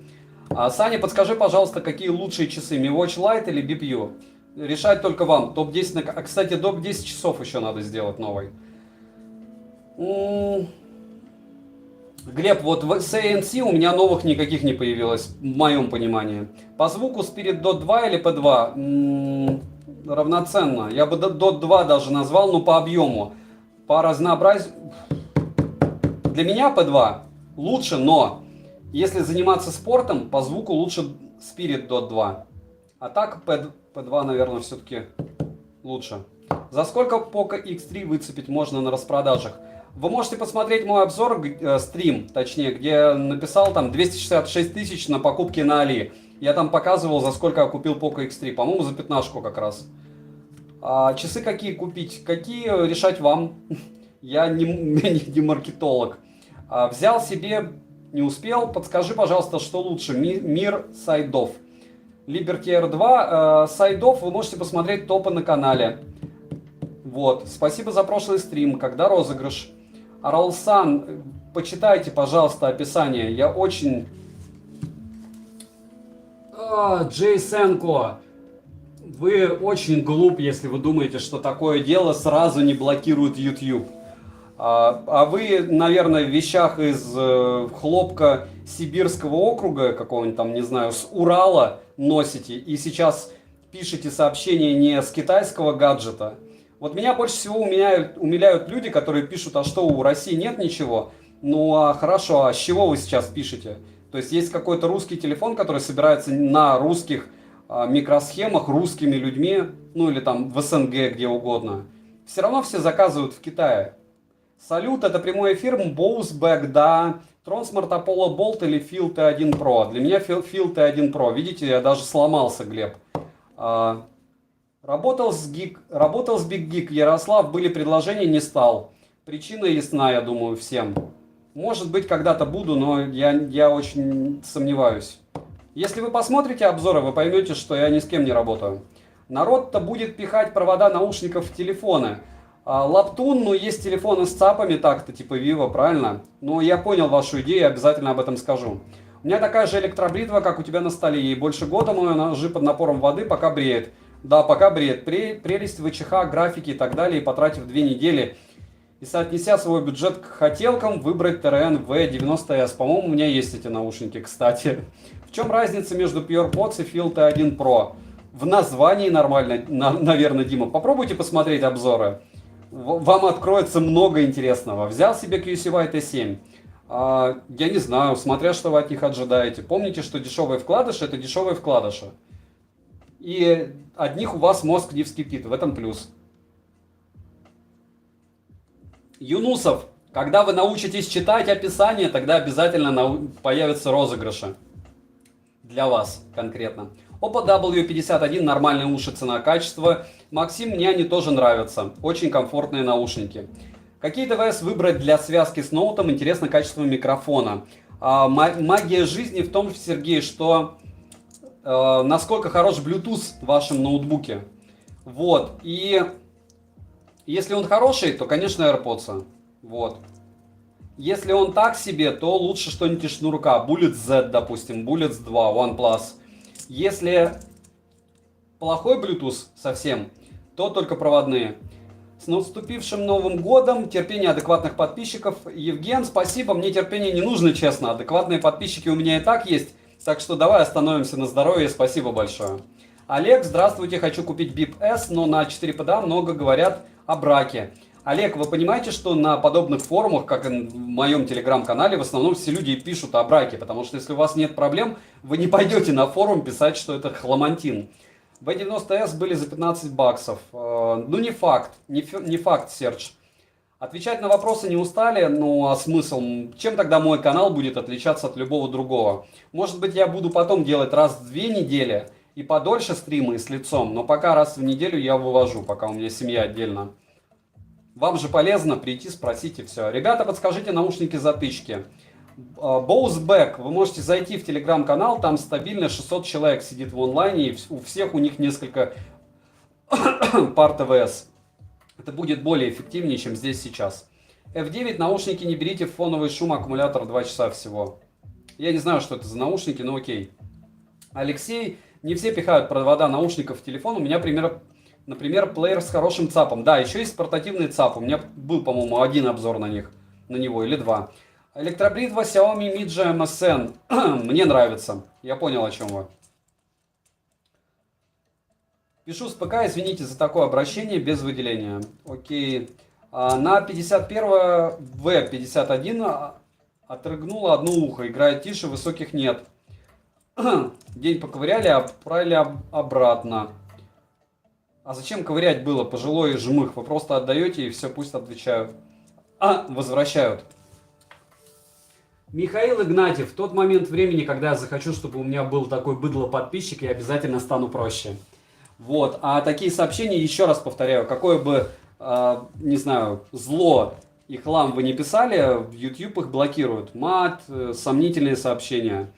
Саня, подскажи, пожалуйста, какие лучшие часы, Mi Watch Lite или BPU? Решать только вам. Топ-10, кстати, топ-10 часов еще надо сделать новый. Глеб, вот в ANC у меня новых никаких не появилось, в моем понимании. По звуку Spirit Dot 2 или P2? Равноценно. Я бы Dot 2 даже назвал, но по объему. По разнообразию... Для меня P2 лучше, но если заниматься спортом, по звуку лучше Spirit Dot 2. А так P2, наверное, все-таки лучше. За сколько Poco X3 выцепить можно на распродажах? Вы можете посмотреть мой обзор, стрим, точнее, где я написал там 266 тысяч на покупке на Али. Я там показывал, за сколько я купил Poco X3. По-моему, за 15 как раз. Часы какие купить? Какие решать вам? Я не маркетолог. Взял себе, не успел. Подскажи, пожалуйста, что лучше? Мир сайдов. Liberty R2. Сайдов вы можете посмотреть топы на канале. Вот. Спасибо за прошлый стрим. Когда розыгрыш? Аралсан, почитайте, пожалуйста, описание. Я очень... Джейсенко, вы очень глуп, если вы думаете, что такое дело сразу не блокирует YouTube. А вы, наверное, в вещах из хлопка Сибирского округа, какого-нибудь там, не знаю, с Урала носите, и сейчас пишете сообщение не с китайского гаджета. Вот меня больше всего умиляют люди, которые пишут, а что, у России нет ничего? Ну, хорошо, а с чего вы сейчас пишете? То есть какой-то русский телефон, который собирается на русских микросхемах, русскими людьми, ну или там в СНГ, где угодно. Все равно все заказывают в Китае. Салют, это прямой эфир, Боусбэк, да. Трансмарт Apollo Bolt или Feel T1 Pro? Для меня Feel T1 Pro. Видите, я даже сломался, Глеб. Работал с Big Geek Ярослав, были предложения, не стал. Причина ясна, я думаю, всем. Может быть, когда-то буду, но я очень сомневаюсь. Если вы посмотрите обзоры, вы поймете, что я ни с кем не работаю. Народ-то будет пихать провода наушников в телефоны. Лаптун, ну есть телефоны с ЦАПами так-то, типа Vivo, правильно? Но я понял вашу идею, обязательно об этом скажу. У меня такая же электробритва, как у тебя на столе. Ей больше года, но она лежит под напором воды, пока бреет. Да, пока бреет. Прелесть ВЧХ, графики и так далее. И потратив 2 недели и соотнеся свой бюджет к хотелкам, выбрать ТРН V90S. По-моему, у меня есть эти наушники, кстати. В чем разница между PurePods и Field T1 Pro? В названии нормально, наверное, Дима. Попробуйте посмотреть обзоры. Вам откроется много интересного. Взял себе QCY T7. Я не знаю, смотря что вы от них ожидаете. Помните, что дешевые вкладыши — это дешевые вкладыши. И от них у вас мозг не вскипит. В этом плюс. Юнусов, когда вы научитесь читать описание, тогда обязательно появятся розыгрыши. Для вас конкретно. Oppo W51, нормальные уши, цена-качество. Максим, мне они тоже нравятся. Очень комфортные наушники. Какие ДВС выбрать для связки с ноутом? Интересно качество микрофона. Магия жизни в том, Сергей, что насколько хорош Bluetooth в вашем ноутбуке. Вот. И если он хороший, то, конечно, AirPods. Вот. Если он так себе, то лучше что-нибудь из шнурка. Bullet Z, допустим, Bullets 2, OnePlus. Если плохой Bluetooth совсем, то только проводные. С наступившим Новым годом, терпение адекватных подписчиков. Евген, спасибо, мне терпение не нужно, честно. Адекватные подписчики у меня и так есть. Так что давай остановимся на здоровье, спасибо большое. Олег, здравствуйте, хочу купить BIP S, но на 4PDA много говорят о браке. Олег, вы понимаете, что на подобных форумах, как и в моем телеграм-канале, в основном все люди пишут о браке, потому что если у вас нет проблем, вы не пойдете на форум писать, что это хламантин. V90S были за 15 баксов. Ну не факт, не факт, Серж. Отвечать на вопросы не устали, ну а смысл? Чем тогда мой канал будет отличаться от любого другого? Может быть, я буду потом делать раз в 2 недели и подольше стримы и с лицом, но пока раз в неделю я вывожу, пока у меня семья отдельно. Вам же полезно прийти, спросить и все. Ребята, подскажите наушники-затычки. Bose Back. Вы можете зайти в телеграм-канал, там стабильно 600 человек сидит в онлайне, и у всех у них несколько пар ТВС. Это будет более эффективнее, чем здесь сейчас. F9 наушники не берите в фоновый шум, аккумулятор 2 часа всего. Я не знаю, что это за наушники, но окей. Алексей, не все пихают провода наушников в телефон. У меня, например, плеер с хорошим ЦАПом. Да, еще есть портативный ЦАП. У меня был, по-моему, один обзор на него или 2. Электробритва Xiaomi Midge MSN. Мне нравится. Я понял, о чем вы. Пишу с ПК, извините за такое обращение, без выделения. Окей. На 51 V51 отрыгнуло одно ухо. Играет тише, высоких нет. День поковыряли, отправили обратно. А зачем ковырять было? Пожилой жмых. Вы просто отдаете и все, пусть отвечают. Возвращают. Михаил Игнатьев. В тот момент времени, когда я захочу, чтобы у меня был такой быдло-подписчик, я обязательно стану проще. Вот. А такие сообщения, еще раз повторяю, какое бы, не знаю, зло и хлам вы не писали, в YouTube их блокируют. Мат, сомнительные сообщения.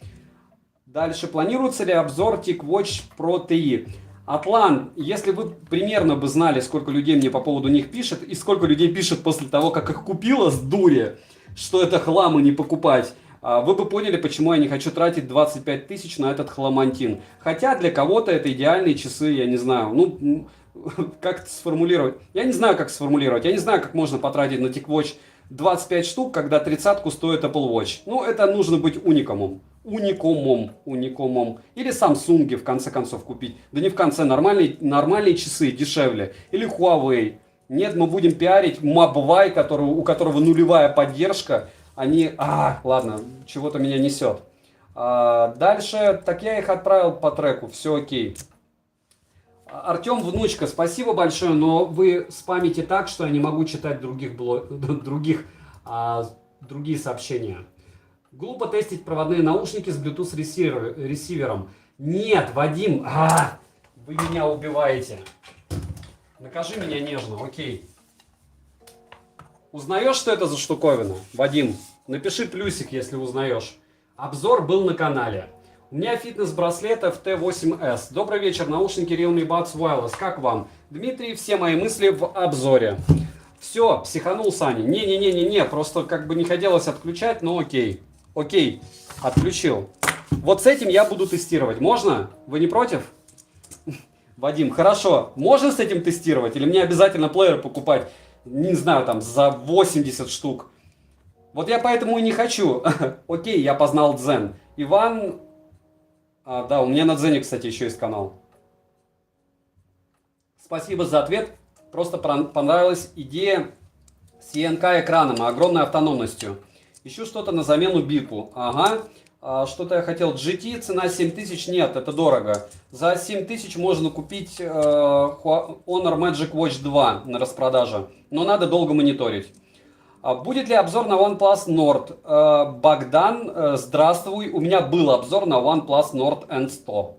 Дальше. Планируется ли обзор TicWatch Pro TI? Атлан, если вы примерно бы знали, сколько людей мне по поводу них пишет, и сколько людей пишет после того, как их купила с дури, что это хлам и не покупать, вы бы поняли, почему я не хочу тратить 25 тысяч на этот хламантин. Хотя для кого-то это идеальные часы, я не знаю, ну, как это сформулировать? Я не знаю, как сформулировать. Я не знаю, как можно потратить на TicWatch 25 штук, когда 30-ку стоит Apple Watch. Ну, это нужно быть уникумом. Уникумом. Или Samsung в конце концов купить. Да не в конце, нормальные часы дешевле. Или Huawei. Нет, мы будем пиарить Mobvai, у которого нулевая поддержка. Они... ладно, чего-то меня несет. Дальше, так я их отправил по треку, все окей. Артем Внучка, спасибо большое, но вы спамите так, что я не могу читать другие сообщения. Глупо тестить проводные наушники с Bluetooth ресивером. Нет, Вадим, Вы меня убиваете. Накажи меня нежно, окей. Узнаешь, что это за штуковина? Вадим, напиши плюсик, если узнаешь. Обзор был на канале. У меня фитнес-браслет FT8S. Добрый вечер, наушники Realme Buds Wireless. Как вам? Дмитрий, все мои мысли в обзоре. Все, психанул Саня. Не, просто как бы не хотелось отключать, но окей. Окей, отключил. Вот с этим я буду тестировать. Можно? Вы не против? Вадим, хорошо. Можно с этим тестировать? Или мне обязательно плеер покупать, не знаю, там, за 80 штук? Вот я поэтому и не хочу. Окей, я познал дзен. Иван... да, у меня на дзене, кстати, еще есть канал. Спасибо за ответ. Просто понравилась идея с ENK экраном и огромной автономностью. Ищу что-то на замену бику. Ага. Что-то я хотел. GT, цена 7000. Нет, это дорого. За 7000 можно купить Honor Magic Watch 2 на распродаже. Но надо долго мониторить. Будет ли обзор на OnePlus Nord? Богдан, здравствуй. У меня был обзор на OnePlus Nord N100.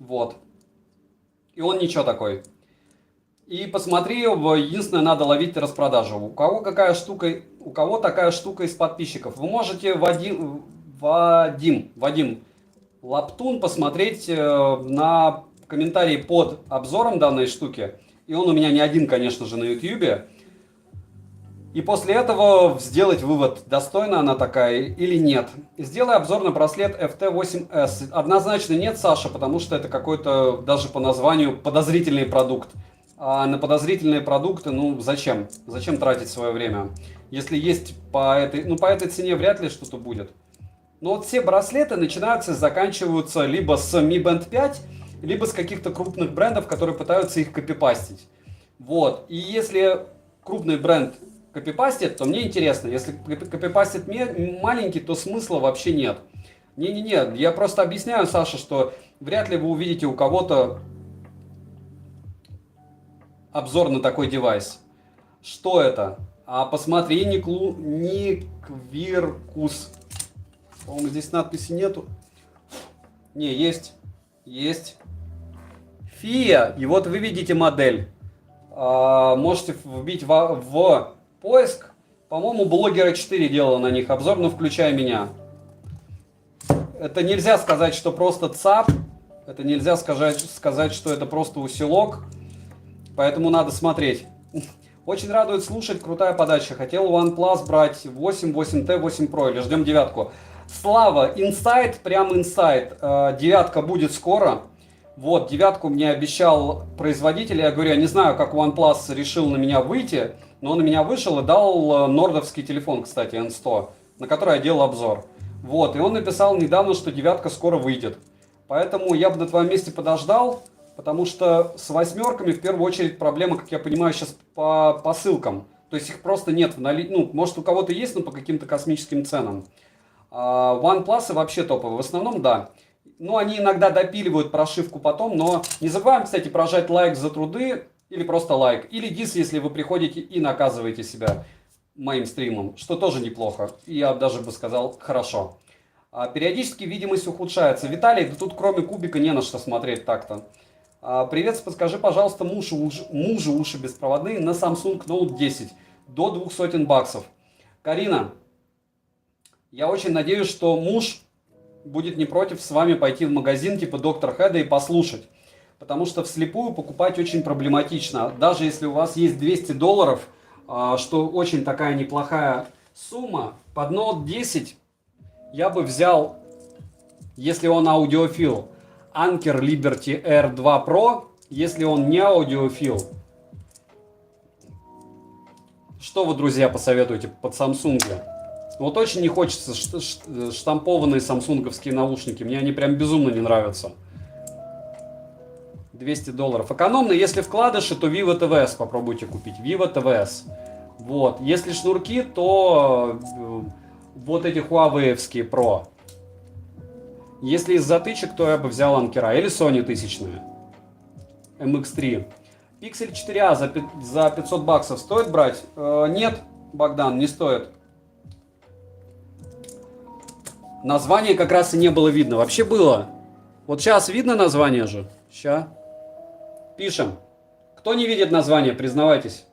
Вот. И он ничего такой. И посмотри, единственное, надо ловить распродажу. У кого такая штука из подписчиков? Вы можете, Вадим Лаптун, посмотреть на комментарии под обзором данной штуки. И он у меня не один, конечно же, на YouTube. И после этого сделать вывод, достойна она такая или нет. Сделай обзор на браслет FT8S. Однозначно нет, Саша, потому что это какой-то, даже по названию, подозрительный продукт. А на подозрительные продукты, ну зачем? Зачем тратить свое время? Если есть по этой цене вряд ли что-то будет. Но вот все браслеты начинаются и заканчиваются либо с Mi Band 5, либо с каких-то крупных брендов, которые пытаются их копипастить. Вот. И если крупный бренд копипастит, то мне интересно. Если копипастит маленький, то смысла вообще нет. Не, я просто объясняю, Саша, что вряд ли вы увидите у кого-то обзор на такой девайс. Что это? Посмотри, Никвиркус. По-моему, здесь надписи нету. Не, есть. Есть. Фия. И вот вы видите модель. Можете вбить в поиск. По-моему, Блогера 4 делал на них обзор, но включая меня. Это нельзя сказать, что просто ЦАП. Это нельзя сказать, что это просто усилок. Поэтому надо смотреть. Очень радует слушать, крутая подача. Хотел OnePlus брать 8, 8T, 8 Pro или ждем девятку. Слава, инсайт, прям инсайт. Девятка будет скоро. Вот, девятку мне обещал производитель. Я говорю, я не знаю, как OnePlus решил на меня выйти, но он на меня вышел и дал нордовский телефон, кстати, N100, на который я делал обзор. Вот, и он написал недавно, что девятка скоро выйдет. Поэтому я бы на твоем месте подождал. Потому что с восьмерками в первую очередь проблема, как я понимаю, сейчас по посылкам. То есть их просто нет в наличии. Ну, может, у кого-то есть, но по каким-то космическим ценам. OnePlus вообще топовые. В основном, да. Ну, они иногда допиливают прошивку потом. Но не забываем, кстати, прожать лайк за труды. Или просто лайк. Или дис, если вы приходите и наказываете себя моим стримом. Что тоже неплохо. И я даже бы сказал, хорошо. Периодически видимость ухудшается. Виталий, да тут кроме кубика не на что смотреть так-то. Привет, подскажи, пожалуйста, мужу уши беспроводные на Samsung Note 10 до $200. Карина, я очень надеюсь, что муж будет не против с вами пойти в магазин типа Доктор Хеда и послушать. Потому что вслепую покупать очень проблематично. Даже если у вас есть $200, что очень такая неплохая сумма, под Note 10 я бы взял, если он аудиофил, Anker Liberty R2 Pro, если он не аудиофил. Что вы, друзья, посоветуете под Samsung? Вот очень не хочется штампованные самсунговские наушники. Мне они прям безумно не нравятся. $200. Экономно, если вкладыши, то Vivo TVS попробуйте купить. Vivo TVS. Вот. Если шнурки, то вот эти Huawei-евские Pro. Если из затычек, то я бы взял Анкера или Sony 1000 MX3. Pixel 4a за $500 стоит брать? Нет, Богдан, не стоит. Название как раз и не было видно. Вообще было. Вот сейчас видно название же? Сейчас. Пишем. Кто не видит название, признавайтесь.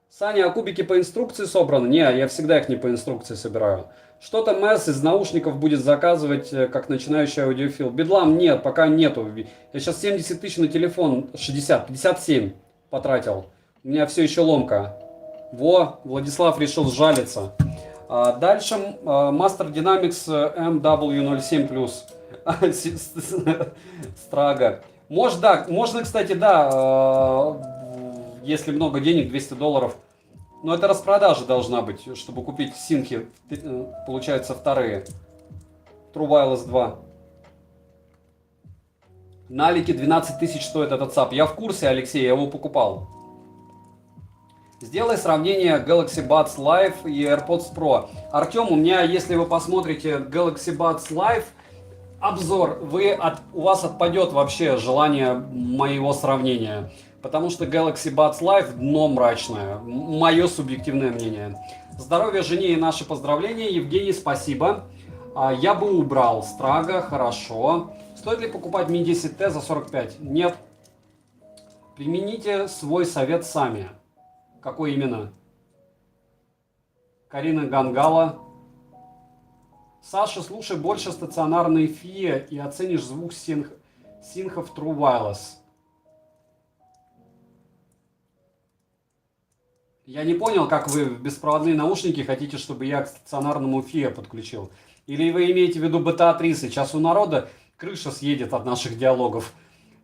Саня, а кубики по инструкции собраны? Не, я всегда их не по инструкции собираю. Что-то Мэс из наушников будет заказывать, как начинающий аудиофил. Бедлам нет, пока нету. Я сейчас 70 тысяч на телефон, 60, 57 потратил. У меня все еще ломка. Во, Владислав решил сжалиться. Дальше Master Dynamics MW07+. Страга. Можно, кстати, если много денег, $200. Но это распродажа должна быть, чтобы купить синхи, получается, вторые. True Wireless 2. На Алике 12 тысяч стоит этот САП. Я в курсе, Алексей, я его покупал. Сделай сравнение Galaxy Buds Live и AirPods Pro. Артем, у меня, если вы посмотрите Galaxy Buds Live обзор, у вас отпадет вообще желание моего сравнения. Потому что Galaxy Buds Live дно мрачное. Мое субъективное мнение. Здоровья жене и наши поздравления. Евгений, спасибо. Я бы убрал Страга, хорошо. Стоит ли покупать Mi 10T за 45? Нет. Примените свой совет сами. Какой именно? Карина Гангала. Саша, слушай больше стационарные FIA и оценишь звук синхов True Wireless. Я не понял, как вы в беспроводные наушники хотите, чтобы я к стационарному FIA подключил. Или вы имеете в виду BTA-3? Сейчас у народа крыша съедет от наших диалогов.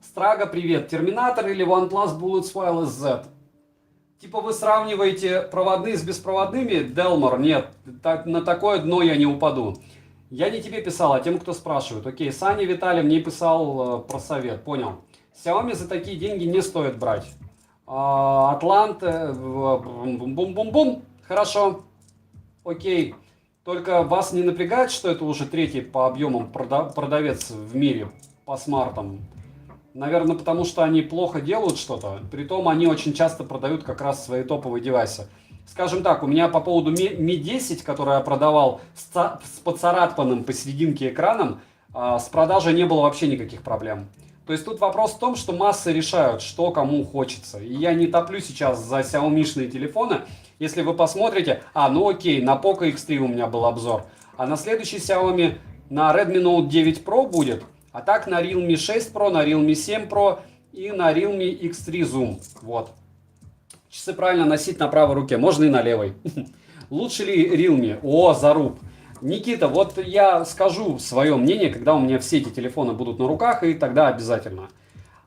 Страга, привет. Терминатор или OnePlus Bullets Wireless Z? Типа вы сравниваете проводные с беспроводными? Делмор, нет. На такое дно я не упаду. Я не тебе писал, а тем, кто спрашивает. Окей, Саня Виталий мне писал про совет. Понял. Xiaomi за такие деньги не стоит брать. Атлант, бум-бум-бум. Хорошо. Окей. Только вас не напрягает, что это уже третий по объемам продавец в мире по смартам? Наверное, потому что они плохо делают что-то. Притом они очень часто продают как раз свои топовые девайсы. Скажем так, у меня по поводу Mi 10, который я продавал с поцарапанным посерединке экраном, с продажей не было вообще никаких проблем. То есть тут вопрос в том, что массы решают, что кому хочется. И я не топлю сейчас за Xiaomi-шные телефоны. Если вы посмотрите, ну окей, на Poco X3 у меня был обзор. А на следующий Xiaomi на Redmi Note 9 Pro будет. А так на Realme 6 Pro, на Realme 7 Pro и на Realme X3 Zoom. Вот. Часы правильно носить на правой руке, можно и на левой. Лучше ли Realme? О, заруб. Никита, вот я скажу свое мнение, когда у меня все эти телефоны будут на руках, и тогда обязательно.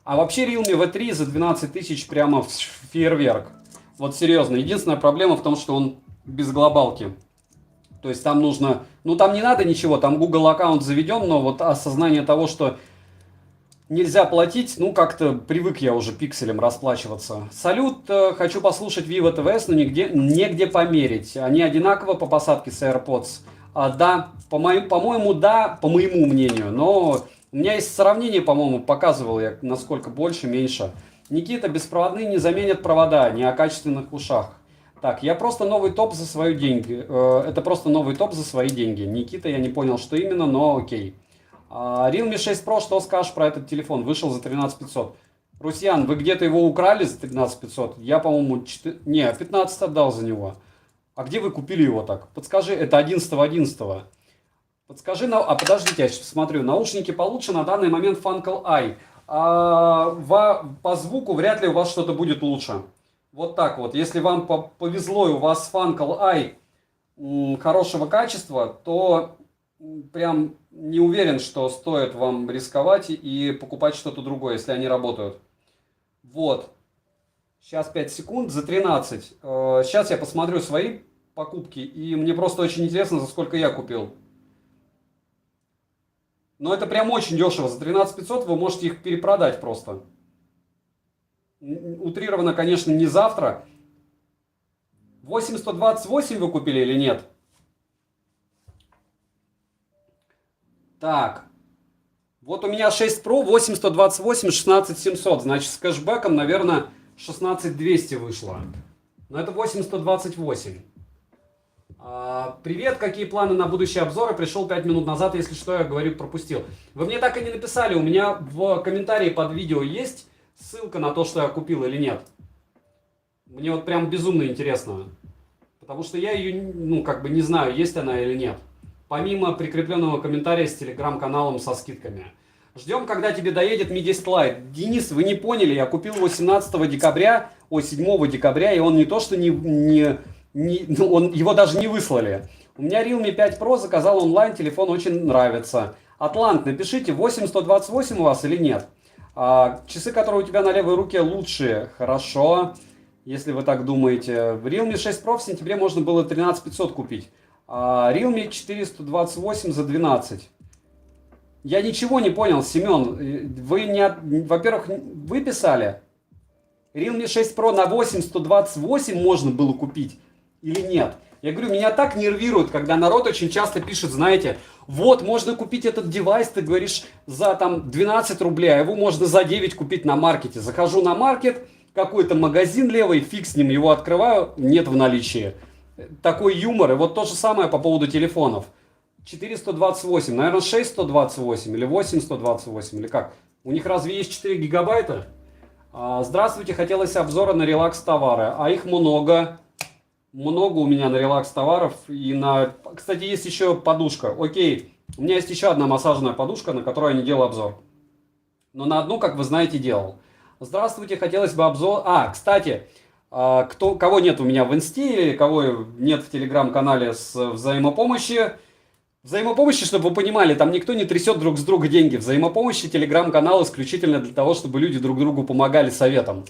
А вообще Realme V3 за 12 тысяч прямо в фейерверк. Вот серьезно, единственная проблема в том, что он без глобалки. То есть там нужно, там не надо ничего, там Google аккаунт заведен, но вот осознание того, что нельзя платить, как-то привык я уже пикселем расплачиваться. Салют, хочу послушать Vivo TVS, но негде померить. Они одинаково по посадке с AirPods. Да, по-моему, да, по моему мнению, но у меня есть сравнение, по-моему, показывал я, насколько больше, меньше. Никита, беспроводные не заменят провода, не о качественных ушах. Так, я просто новый топ за свои деньги. Это просто новый топ за свои деньги. Никита, я не понял, что именно, но окей. Realme 6 Pro, что скажешь про этот телефон? Вышел за 13 500. Русьян, вы где-то его украли за 13 500? Я, по-моему, 15 отдал за него. А где вы купили его так? Подскажи, это 11.11. Подскажи, подождите, я сейчас смотрю. Наушники получше, на данный момент Funkel Eye. По звуку вряд ли у вас что-то будет лучше. Вот так вот. Если вам повезло и у вас Funkel Eye хорошего качества, то прям не уверен, что стоит вам рисковать и покупать что-то другое, если они работают. Вот. Сейчас 5 секунд за 13. Сейчас я посмотрю свои покупки, и мне просто очень интересно, за сколько я купил. Но это прям очень дешево. За 13 500 вы можете их перепродать просто. Утрированно, конечно, не завтра. 8128 вы купили или нет? Так. Вот у меня 6 Pro, 8128, 16700. Значит, с кэшбэком, наверное, 16200 вышло. Но это 8128. Привет, какие планы на будущие обзоры? Пришел 5 минут назад, если что, я говорю, пропустил. Вы мне так и не написали. У меня в комментарии под видео есть ссылка на то, что я купил или нет. Мне вот прям безумно интересно. Потому что я ее, ну, как бы не знаю, есть она или нет. Помимо прикрепленного комментария с телеграм-каналом со скидками. Ждем, когда тебе доедет Mi 10 Lite. Денис, вы не поняли, я купил его 17 декабря, 7 декабря, и он не то, что его даже не выслали. У меня Realme 5 Pro, заказал онлайн, телефон очень нравится. Атлант, напишите, 8128 у вас или нет? Часы, которые у тебя на левой руке, лучшие. Хорошо, если вы так думаете. Realme 6 Pro в сентябре можно было 13500 купить. Realme 428 за 12. Я ничего не понял, Семен. Вы не... Во-первых, вы писали, Realme 6 Pro на 8128 можно было купить или нет? Я говорю, меня так нервирует, когда народ очень часто пишет, знаете, вот, можно купить этот девайс, ты говоришь, за там 12 рублей, а его можно за 9 купить на маркете. Захожу на маркет, какой-то магазин левый, фиг с ним, его открываю, нет в наличии. Такой юмор. И вот то же самое по поводу телефонов. 428, наверное, 6128 или 8128, или как? У них разве есть 4 гигабайта? Здравствуйте, хотелось обзора на релакс товары, а их много. Много у меня на релакс товаров. И на... Кстати, есть еще подушка. Окей, у меня есть еще одна массажная подушка, на которой я не делал обзор. Но на одну, как вы знаете, делал. Здравствуйте, хотелось бы обзор... Кстати, кого нет у меня в инсте, или кого нет в телеграм-канале с взаимопомощи. Взаимопомощи, чтобы вы понимали, там никто не трясет друг с друга деньги. Взаимопомощи, телеграм-канал исключительно для того, чтобы люди друг другу помогали советом.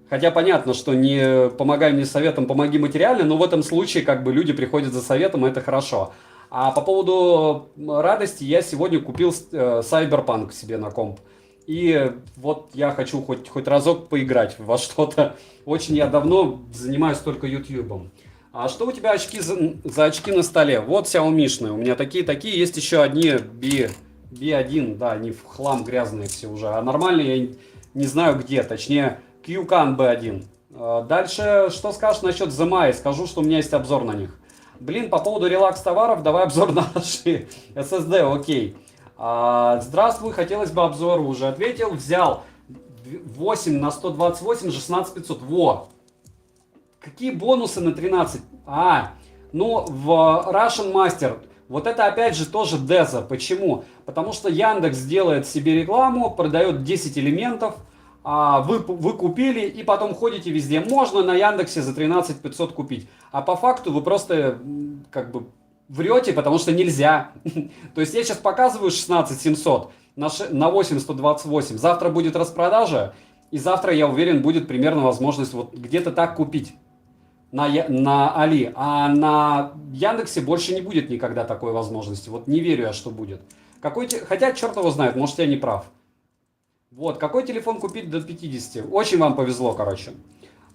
Хотя понятно, что не помогай мне советом, помоги материально, но в этом случае как бы люди приходят за советом, и это хорошо. А по поводу радости, я сегодня купил Cyberpunk себе на комп. И вот я хочу хоть разок поиграть во что-то. Очень я давно занимаюсь только ютубом. А что у тебя очки за очки на столе? Вот Xiaomi-шные. У меня такие. Есть еще одни B1. Да, они в хлам грязные все уже. А нормальные я не знаю где. Точнее, QCAN B1. Дальше, что скажешь насчет ZMI? Скажу, что у меня есть обзор на них. Блин, по поводу релакс товаров, давай обзор на наши SSD, окей. Здравствуй, хотелось бы обзор, уже ответил. Взял 8 на 128, 16500. Во! Какие бонусы на 13? Ну, в Russian Master, вот это опять же тоже Деза. Почему? Потому что Яндекс делает себе рекламу, продает 10 элементов, вы купили и потом ходите везде. Можно на Яндексе за 13500 купить. А по факту вы просто как бы врете, потому что нельзя. То есть я сейчас показываю 16700 на 8128. Завтра будет распродажа, и завтра, я уверен, будет примерно возможность вот где-то так купить на Али. А на Яндексе больше не будет никогда такой возможности. Вот не верю я, что будет. Хотя черт его знает, может я не прав. Вот, какой телефон купить до 50? Очень вам повезло, короче.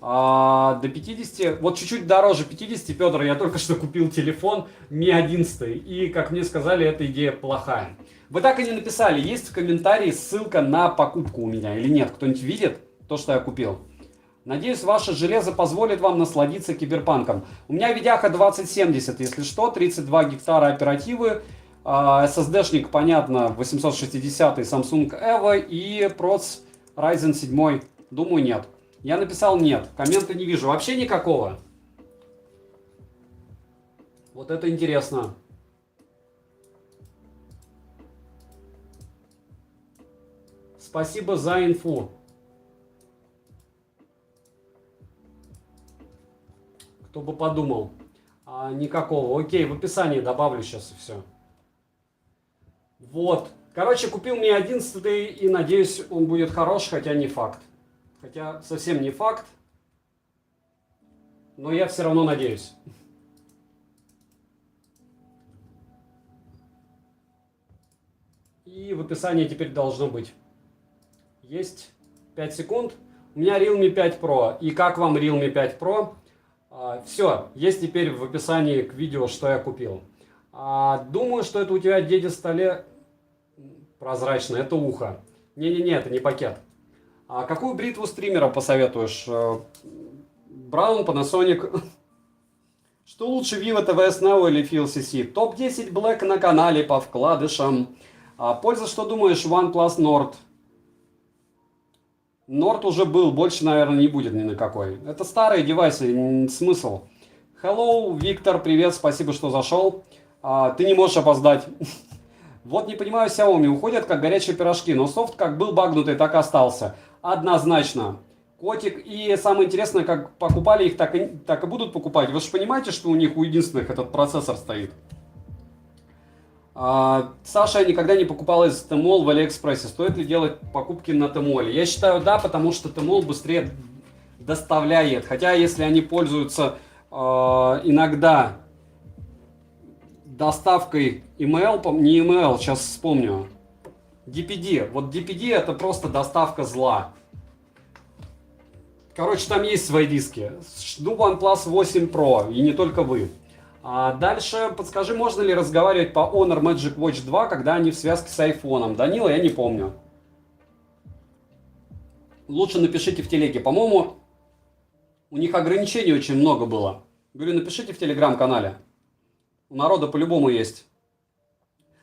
До 50, вот чуть-чуть дороже 50, Петр, я только что купил телефон Mi 11, и, как мне сказали, эта идея плохая. Вы так и не написали, есть в комментарии ссылка на покупку у меня или нет? Кто-нибудь видит то, что я купил? Надеюсь, ваше железо позволит вам насладиться киберпанком. У меня видяха 2070, если что, 32 гектара оперативы. SSD-шник, понятно, 860 Samsung Evo и проц Ryzen 7. Думаю, нет. Я написал нет. Коммента не вижу. Вообще никакого. Вот это интересно. Спасибо за инфу. Кто бы подумал. Никакого. Окей, в описании добавлю сейчас и все. Вот. Короче, купил Mi 11 и надеюсь, он будет хорош, хотя не факт. Хотя совсем не факт. Но я все равно надеюсь. И в описании теперь должно быть. Есть 5 секунд. У меня Realme 5 Pro. И как вам Realme 5 Pro? Все, есть теперь в описании к видео, что я купил. Думаю, что это у тебя, дядя, в столе прозрачно. Это ухо. Не-не-не, это не пакет. Какую бритву стримера посоветуешь? Браун, Panasonic. Что лучше, Vivo TVS Neo или FLCC? Топ-10 Black на канале по вкладышам. Польза, что думаешь, OnePlus Nord? Норд уже был, больше, наверное, не будет ни на какой. Это старые девайсы, смысл. Hello, Виктор, привет, спасибо, что зашел. Ты не можешь опоздать. Вот не понимаю, Xiaomi уходят как горячие пирожки, но софт как был багнутый, так и остался. Однозначно. Котик, и самое интересное, как покупали их, так и будут покупать. Вы же понимаете, что у них у единственных этот процессор стоит. Саша никогда не покупала из Тмол в Алиэкспрессе. Стоит ли делать покупки на Тмоле? Я считаю, да, потому что Тмол быстрее доставляет. Хотя, если они пользуются иногда доставкой email, не email, сейчас вспомню, DPD. Вот DPD это просто доставка зла. Короче, там есть свои диски. Жду OnePlus 8 Pro, и не только вы. Дальше, подскажи, можно ли разговаривать по Honor Magic Watch 2, когда они в связке с айфоном? Данила, я не помню. Лучше напишите в телеге. По-моему, у них ограничений очень много было. Говорю, напишите в телеграм-канале. У народа по-любому есть.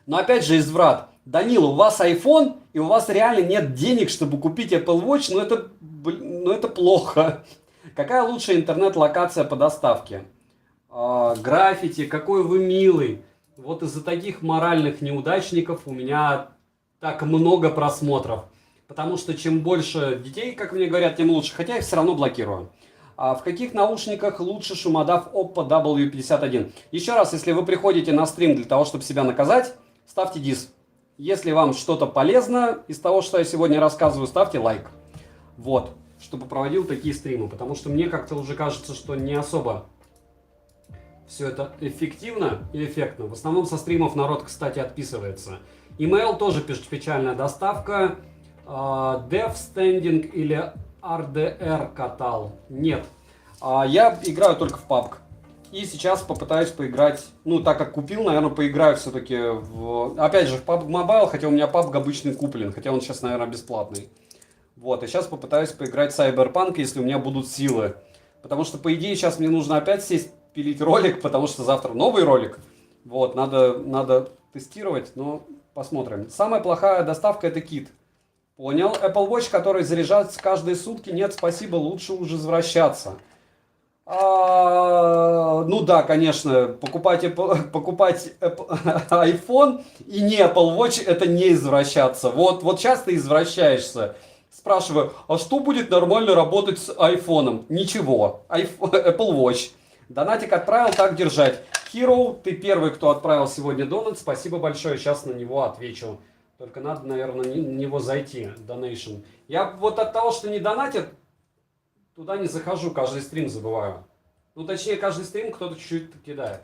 Но опять же, изврат. Данила, у вас iPhone, и у вас реально нет денег, чтобы купить Apple Watch, но это плохо. Какая лучшая интернет-локация по доставке? Граффити, какой вы милый. Вот из-за таких моральных неудачников у меня так много просмотров. Потому что чем больше детей, как мне говорят, тем лучше. Хотя я их все равно блокирую. В каких наушниках лучше шумодав Oppo W51? Еще раз, если вы приходите на стрим для того, чтобы себя наказать, ставьте дис. Если вам что-то полезно из того, что я сегодня рассказываю, ставьте лайк. Вот, чтобы проводил такие стримы. Потому что мне как-то уже кажется, что не особо все это эффективно и эффектно. В основном со стримов народ, кстати, отписывается. Email тоже пишет печальная доставка. Dev Standing или RDR катал? Нет. Я играю только в PUBG. И сейчас попытаюсь поиграть, ну, так как купил, наверное, поиграю все-таки опять же, в PUBG Mobile, хотя у меня PUBG обычный куплен, хотя он сейчас, наверное, бесплатный. Вот, и сейчас попытаюсь поиграть в Cyberpunk, если у меня будут силы. Потому что, по идее, сейчас мне нужно опять сесть, пилить ролик, потому что завтра новый ролик. Вот, надо тестировать, но посмотрим. Самая плохая доставка — это кит. Понял. Apple Watch, который заряжается каждые сутки, нет, спасибо, лучше уже возвращаться. Ну да, конечно, покупать iPhone и не Apple Watch — это не извращаться. Вот сейчас ты извращаешься. Спрашиваю, а что будет нормально работать с iPhone? Ничего. Apple Watch. Донатик отправил, так держать. Hero, ты первый, кто отправил сегодня донат. Спасибо большое, сейчас на него отвечу. Только надо, наверное, на него зайти. Donation. Я вот от того, что не донатят, туда не захожу, каждый стрим забываю. Ну, точнее, каждый стрим кто-то чуть-чуть кидает.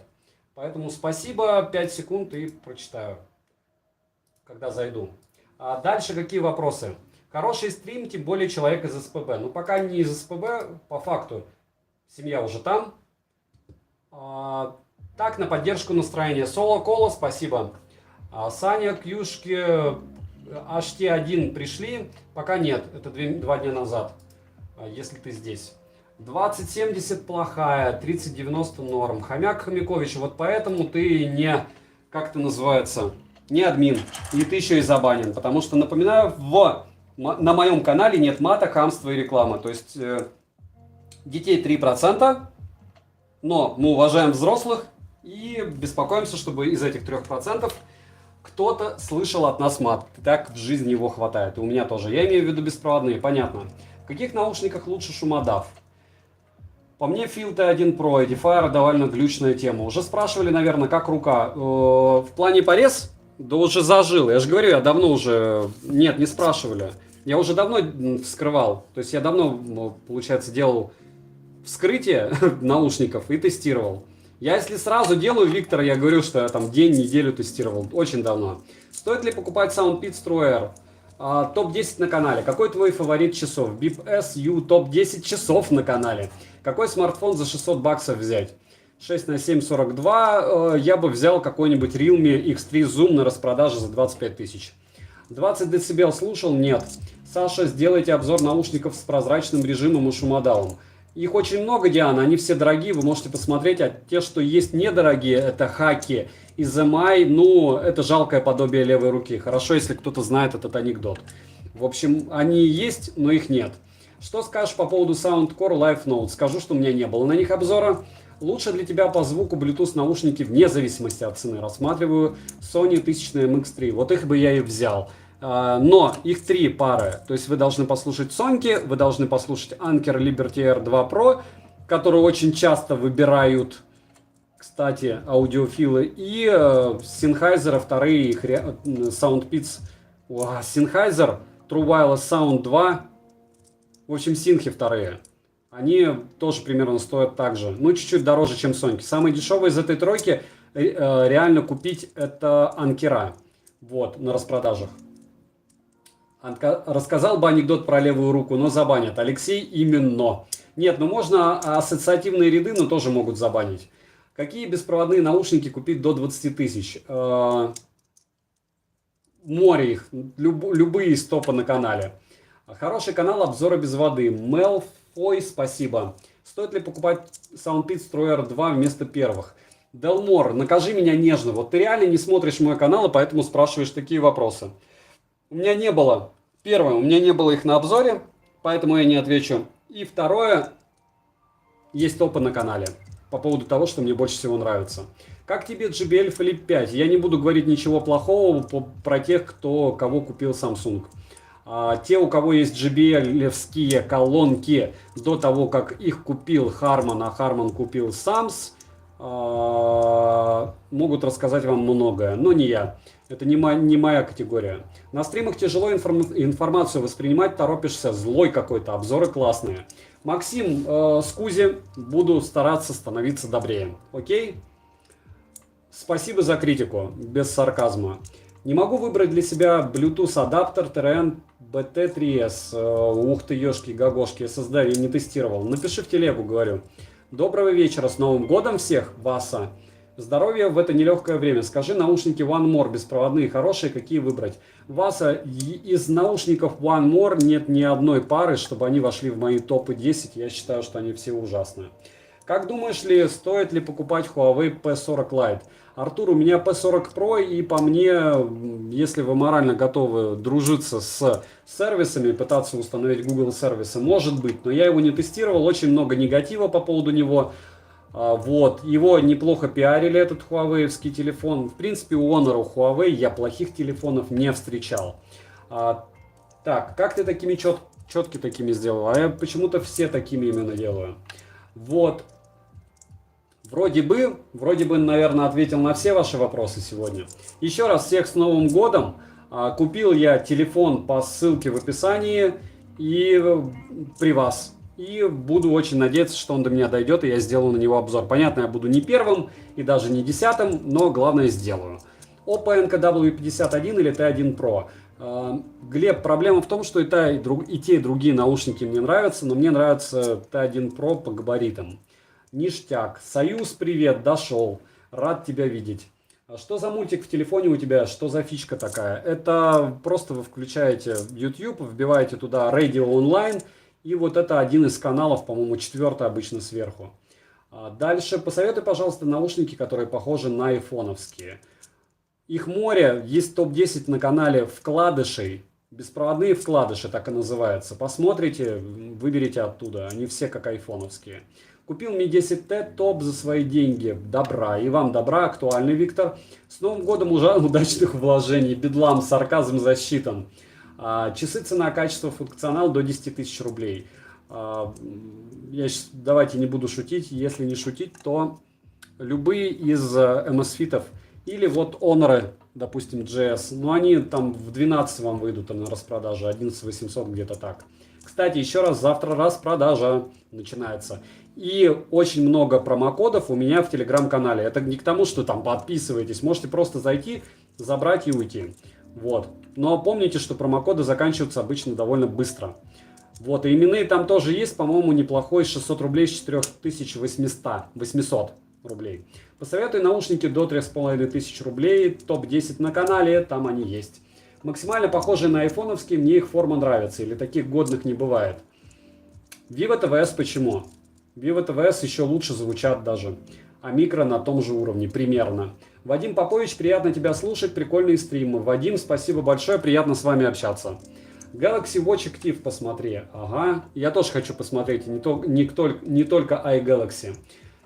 Поэтому спасибо, 5 секунд и прочитаю, когда зайду. А дальше какие вопросы? Хороший стрим, тем более человек из СПБ. Ну, пока не из СПБ, по факту, семья уже там. Так, на поддержку настроения. Соло Кола, спасибо. Саня, Кьюшки, HT1 пришли? Пока нет, это 2 дня назад, если ты здесь. 2070 плохая, 3090 норм. Хомяк Хомякович, вот поэтому ты не, как это называется, не админ. И ты еще и забанен. Потому что, напоминаю, на моем канале нет мата, хамства и рекламы. То есть детей 3%, но мы уважаем взрослых и беспокоимся, чтобы из этих 3% кто-то слышал от нас мат. Так в жизни его хватает. И у меня тоже. Я имею в виду беспроводные, понятно. В каких наушниках лучше шумодав? По мне, Field T1 Pro и Edifier довольно глючная тема. Уже спрашивали, наверное, как рука. В плане порез? Да уже зажил. Я же говорю, я давно уже... Нет, не спрашивали. Я уже давно вскрывал. То есть я давно, получается, делал вскрытие наушников и тестировал. Я если сразу делаю, Виктор, я говорю, что я там день, неделю тестировал. Очень давно. Стоит ли покупать SoundPeats True Air? Топ-10 на канале. Какой твой фаворит часов? Bip SU топ-10 часов на канале. Какой смартфон за 600 баксов взять? 6х7 42. Я бы взял какой-нибудь Realme X3 Zoom на распродаже за 25 тысяч. 20 дБ слушал? Нет. Саша, сделайте обзор наушников с прозрачным режимом и шумодавом. Их очень много, Диана, они все дорогие, вы можете посмотреть, а те, что есть недорогие, это хаки из EMI, ну, это жалкое подобие левой руки. Хорошо, если кто-то знает этот анекдот. В общем, они есть, но их нет. Что скажешь по поводу Soundcore Live Note? Скажу, что у меня не было на них обзора. Лучше для тебя по звуку Bluetooth наушники вне зависимости от цены. Рассматриваю Sony 1000 MX3. Вот их бы я и взял. Но их 3 пары. То есть вы должны послушать Sony, вы должны послушать Anker Liberty Air 2 Pro, которую очень часто выбирают, кстати, аудиофилы, и Sennheiser вторые, их Soundpeats. Sennheiser True Wireless Sound 2. В общем, синхи вторые. Они тоже примерно стоят так же. Ну, чуть-чуть дороже, чем Sony. Самые дешевые из этой тройки реально купить это анкера. Вот, на распродажах. Рассказал бы анекдот про левую руку, но забанят. Алексей, именно. Нет, ну можно ассоциативные ряды, но тоже могут забанить. Какие беспроводные наушники купить до 20 тысяч? Море их. Любые из топа на канале. Хороший канал обзора без воды. Мелфой, спасибо. Стоит ли покупать Soundpeats True Air 2 вместо первых? Делмор, накажи меня нежно. Вот ты реально не смотришь мой канал, и поэтому спрашиваешь такие вопросы. У меня не было. Первое, у меня не было их на обзоре, поэтому я не отвечу. И второе, есть топы на канале по поводу того, что мне больше всего нравится. Как тебе JBL Flip 5? Я не буду говорить ничего плохого про тех, кого купил Samsung. Те, у кого есть JBL-евские колонки до того, как их купил Harman, а Harman купил Sams, могут рассказать вам многое, но не я. Это не моя категория. На стримах тяжело информацию воспринимать, торопишься, злой какой-то, обзоры классные. Максим, скузи, буду стараться становиться добрее. Окей? Спасибо за критику, без сарказма. Не могу выбрать для себя Bluetooth адаптер TRN BT3S. Ух ты, ешки-гагошки, SSD я не тестировал. Напиши в телегу, говорю. Доброго вечера, с Новым годом всех, Васа. Здоровья в это нелегкое время. Скажи, наушники One More беспроводные, хорошие, какие выбрать? Васа, из наушников One More нет ни одной пары, чтобы они вошли в мои топы 10. Я считаю, что они все ужасные. Как думаешь ли, стоит ли покупать Huawei P40 Lite? Артур, у меня P40 Pro, и по мне, если вы морально готовы дружиться с сервисами, пытаться установить Google сервисы, может быть, но я его не тестировал, очень много негатива по поводу него. Вот, его неплохо пиарили, этот Huawei-евский телефон. В принципе, у Honor, у Huawei я плохих телефонов не встречал. Так, как ты такими четки такими сделал? А я почему-то все такими именно делаю. Вот. Вроде бы, наверное, ответил на все ваши вопросы сегодня. Еще раз всех с Новым годом. Купил я телефон по ссылке в описании и при вас. И буду очень надеяться, что он до меня дойдет, и я сделаю на него обзор. Понятно, я буду не первым и даже не 10-м, но главное сделаю. Oppo NKW51 или T1 Pro. Глеб, проблема в том, что и те, и другие наушники мне нравятся, но мне нравится T1 Pro по габаритам. Ништяк. Союз, привет, дошел. Рад тебя видеть. Что за мультик в телефоне у тебя? Что за фичка такая? Это просто вы включаете YouTube, вбиваете туда Radio Online, и вот это один из каналов, по-моему, 4-й обычно сверху. Дальше посоветуй, пожалуйста, наушники, которые похожи на айфоновские. Их море, есть топ-10 на канале вкладышей. Беспроводные вкладыши, так и называется. Посмотрите, выберите оттуда. Они все как айфоновские. Купил Mi 10T топ за свои деньги. Добра. И вам добра. Актуальный, Виктор. С Новым годом уже удачных вложений. Бедлам, сарказм засчитан. Часы, цена, качество, функционал до 10 тысяч рублей. Давайте не буду шутить. Если не шутить, то любые из MS-фитов. Или вот Honor, допустим, GS. Но они там в 12 вам выйдут на распродаже. 11 800 где-то так. Кстати, еще раз, завтра распродажа начинается. И очень много промокодов у меня в телеграм-канале. Это не к тому, что там подписываетесь. Можете просто зайти, забрать и уйти. Вот. Но помните, что промокоды заканчиваются обычно довольно быстро. Вот. И именные там тоже есть. По-моему, неплохой 600 рублей с 4800 рублей. Посоветуй наушники до 3500 рублей. Топ-10 на канале. Там они есть. Максимально похожие на айфоновские. Мне их форма нравится. Или таких годных не бывает. Vivo TVS почему? Vivo TVS еще лучше звучат даже. А микро на том же уровне, примерно. Вадим Попович, приятно тебя слушать, прикольные стримы. Вадим, спасибо большое, приятно с вами общаться. Galaxy Watch Active посмотри. Ага, я тоже хочу посмотреть, не только iGalaxy.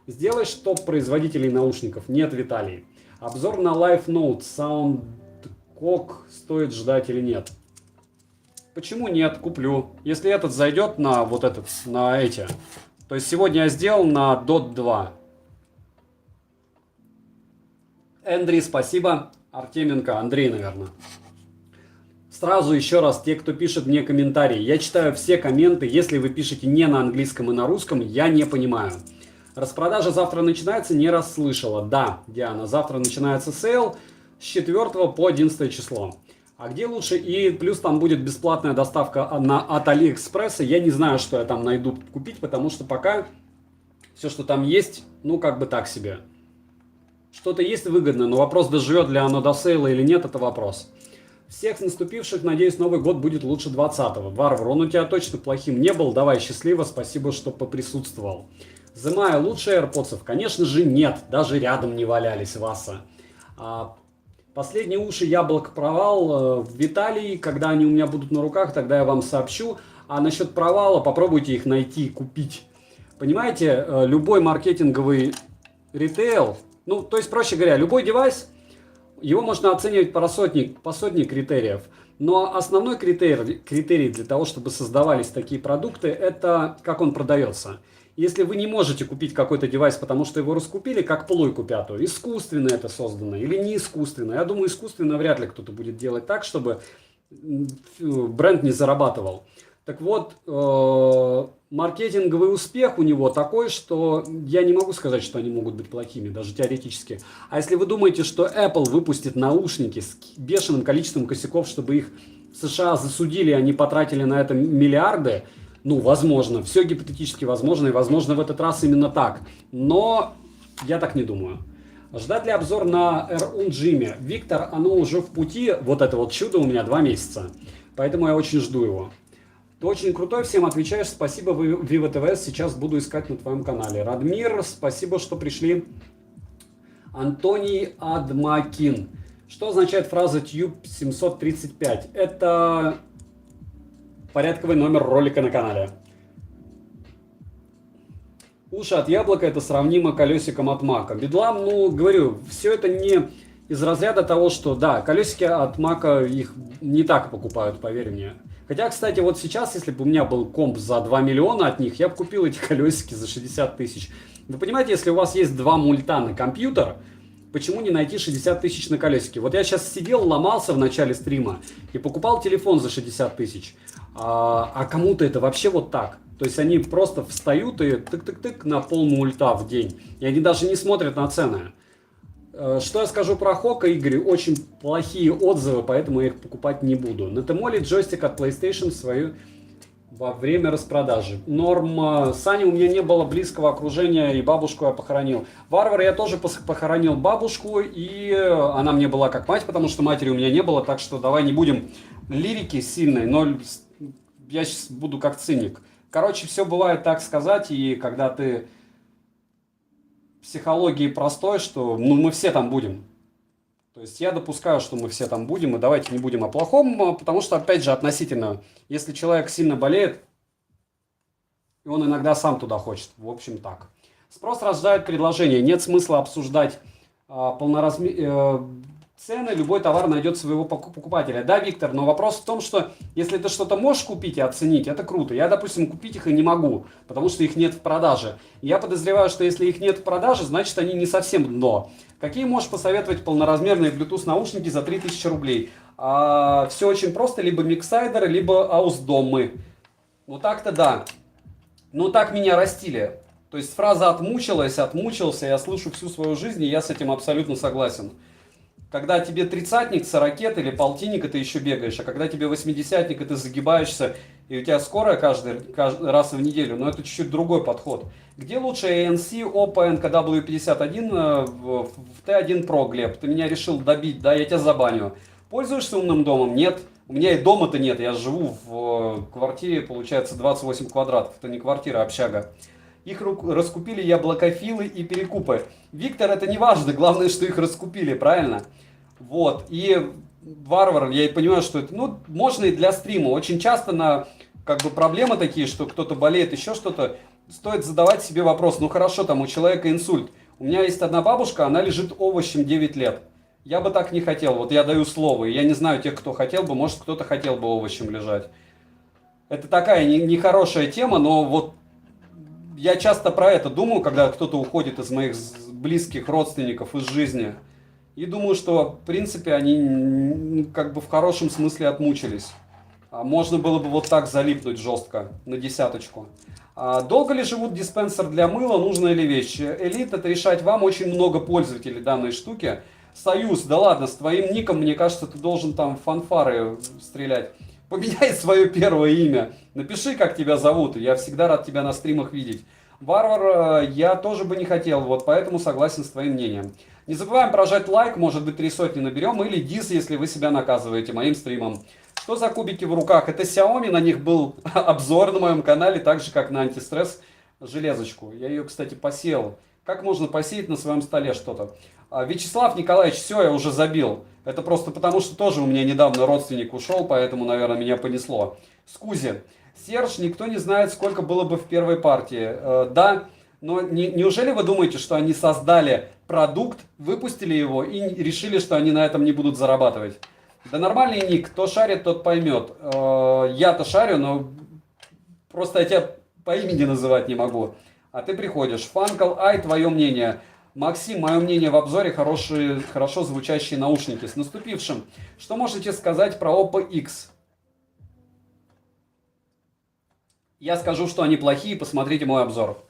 Сделай топ производителей наушников. Нет, Виталий. Обзор на Life Note Soundcock стоит ждать или нет? Почему нет? Куплю. Если этот зайдет на вот этот, на эти. То есть сегодня я сделал на Dot 2. Эндрей, спасибо. Артеменко, Андрей, наверное. Сразу еще раз, те, кто пишет мне комментарии. Я читаю все комменты. Если вы пишете не на английском и на русском, я не понимаю. Распродажа завтра начинается, не расслышала. Да, Диана, завтра начинается сейл с 4 по 11 число. А где лучше? И плюс там будет бесплатная доставка от Алиэкспресса. Я не знаю, что я там найду купить, потому что пока все, что там есть, ну как бы так себе. Что-то есть выгодно, но вопрос, доживет ли оно до сейла или нет, это вопрос. Всех наступивших, надеюсь, Новый год будет лучше 20-го. Варвар, он у тебя точно плохим не был. Давай, счастливо, спасибо, что поприсутствовал. Зимая лучше AirPods? Конечно же нет, даже рядом не валялись, Васа. Последние уши яблок провал в Виталии, когда они у меня будут на руках, тогда я вам сообщу. А насчет провала попробуйте их найти, купить. Понимаете, любой маркетинговый ритейл, ну то есть проще говоря, любой девайс, его можно оценивать по сотне критериев. Но основной критерий для того, чтобы создавались такие продукты, это как он продается. Если вы не можете купить какой-то девайс, потому что его раскупили, как плойку пятую, искусственно это создано или не искусственно. Я думаю, искусственно вряд ли кто-то будет делать так, чтобы бренд не зарабатывал. Так вот, маркетинговый успех у него такой, что я не могу сказать, что они могут быть плохими, даже теоретически. А если вы думаете, что Apple выпустит наушники с бешеным количеством косяков, чтобы их в США засудили, они потратили на это миллиарды, ну, возможно, все гипотетически возможно, и возможно в этот раз именно так. Но я так не думаю. Ждать ли обзор на R1 Jimmy? Виктор, оно уже в пути, вот это вот чудо у меня 2 месяца, поэтому я очень жду его. Ты очень крутой, всем отвечаешь, спасибо, Viva TVS, сейчас буду искать на твоем канале. Радмир, спасибо, что пришли. Антоний Адмакин. Что означает фраза Tube 735? Это порядковый номер ролика на канале. Уши от яблока это сравнимо колесиком от мака. Бедлам, ну, говорю, все это не из разряда того, что, да, колесики от мака их не так покупают, поверь мне. Хотя, кстати, вот сейчас, если бы у меня был комп за 2 миллиона от них, я бы купил эти колесики за 60 тысяч. Вы понимаете, если у вас есть 2 мульта на компьютер, почему не найти 60 тысяч на колесике? Вот я сейчас сидел, ломался в начале стрима и покупал телефон за 60 тысяч. А кому-то это вообще вот так. То есть они просто встают и тык-тык-тык на полмульта в день. И они даже не смотрят на цены. Что я скажу про Хока, Игорь? Очень плохие отзывы, поэтому я их покупать не буду. Натымоли джойстик от PlayStation свою во время распродажи. Норм. Саня, у меня не было близкого окружения, и бабушку я похоронил. Варвар, я тоже похоронил бабушку, и она мне была как мать, потому что матери у меня не было, так что давай не будем лирики сильной, но я сейчас буду как циник. Короче, все бывает, так сказать, и когда ты психологии простой, что ну, мы все там будем. То есть я допускаю, что мы все там будем, и давайте не будем о плохом, потому что, опять же, относительно, если человек сильно болеет, и он иногда сам туда хочет, в общем так. Спрос рождает предложение, нет смысла обсуждать цены, любой товар найдет своего покупателя. Да, Виктор, но вопрос в том, что если ты что-то можешь купить и оценить, это круто. Я, допустим, купить их и не могу, потому что их нет в продаже. Я подозреваю, что если их нет в продаже, значит они не совсем дно. Какие можешь посоветовать полноразмерные Bluetooth наушники за 3000 рублей? Все очень просто, либо миксайдеры, либо аусдомы. Ну так-то да. Ну так меня растили. То есть фраза отмучился, я слышу всю свою жизнь, и я с этим абсолютно согласен. Когда тебе тридцатник, сорокет или полтинник, ты еще бегаешь, а когда тебе 80-ник, ты загибаешься, и у тебя скорая каждый раз в неделю, но это чуть-чуть другой подход. Где лучше ANC, Oppo NKW51 в T1 Pro, Глеб? Ты меня решил добить, да, я тебя забаню. Пользуешься умным домом? Нет. У меня и дома-то нет, я живу в квартире, получается, 28 квадратов, это не квартира, а общага. Их раскупили яблокофилы и перекупы. Виктор, это не важно, главное, что их раскупили, правильно? Вот, и Варвар, я и понимаю, что это, ну, можно и для стрима. Очень часто на, как бы, проблемы такие, что кто-то болеет, еще что-то, стоит задавать себе вопрос, ну, хорошо, там у человека инсульт. У меня есть одна бабушка, она лежит овощем 9 лет. Я бы так не хотел, вот я даю слово, и я не знаю тех, кто хотел бы, может, кто-то хотел бы овощем лежать. Это такая нехорошая тема, но вот я часто про это думаю, когда кто-то уходит из моих близких родственников из жизни. И думаю, что, в принципе, они как бы в хорошем смысле отмучились. Можно было бы вот так залипнуть жестко на десяточку. Долго ли живут диспенсер для мыла, нужная ли вещь? Элит, это решать вам, очень много пользователей данной штуки. Союз, да ладно, с твоим ником, мне кажется, ты должен там фанфары стрелять. Поменяй свое первое имя. Напиши, как тебя зовут. Я всегда рад тебя на стримах видеть. Варвар, я тоже бы не хотел, вот поэтому согласен с твоим мнением. Не забываем прожать лайк, может быть 3 сотни наберем, или дис, если вы себя наказываете моим стримом. Что за кубики в руках? Это Xiaomi, на них был обзор на моем канале, так же как на антистресс железочку. Я ее, кстати, посеял. Как можно посеять на своем столе что-то? Вячеслав Николаевич, все, я уже забил. Это просто потому, что тоже у меня недавно родственник ушел, поэтому, наверное, меня понесло. Скузи. Серж, никто не знает, сколько было бы в первой партии. Да, но неужели вы думаете, что они создали продукт, выпустили его и решили, что они на этом не будут зарабатывать? Да нормальный ник, кто шарит, тот поймет. Я-то шарю, но просто я тебя по имени называть не могу. А ты приходишь. Фанкл, ай, твое мнение. Максим, мое мнение в обзоре, хорошо звучащие наушники. С наступившим. Что можете сказать про Oppo X? Я скажу, что они плохие, посмотрите мой обзор.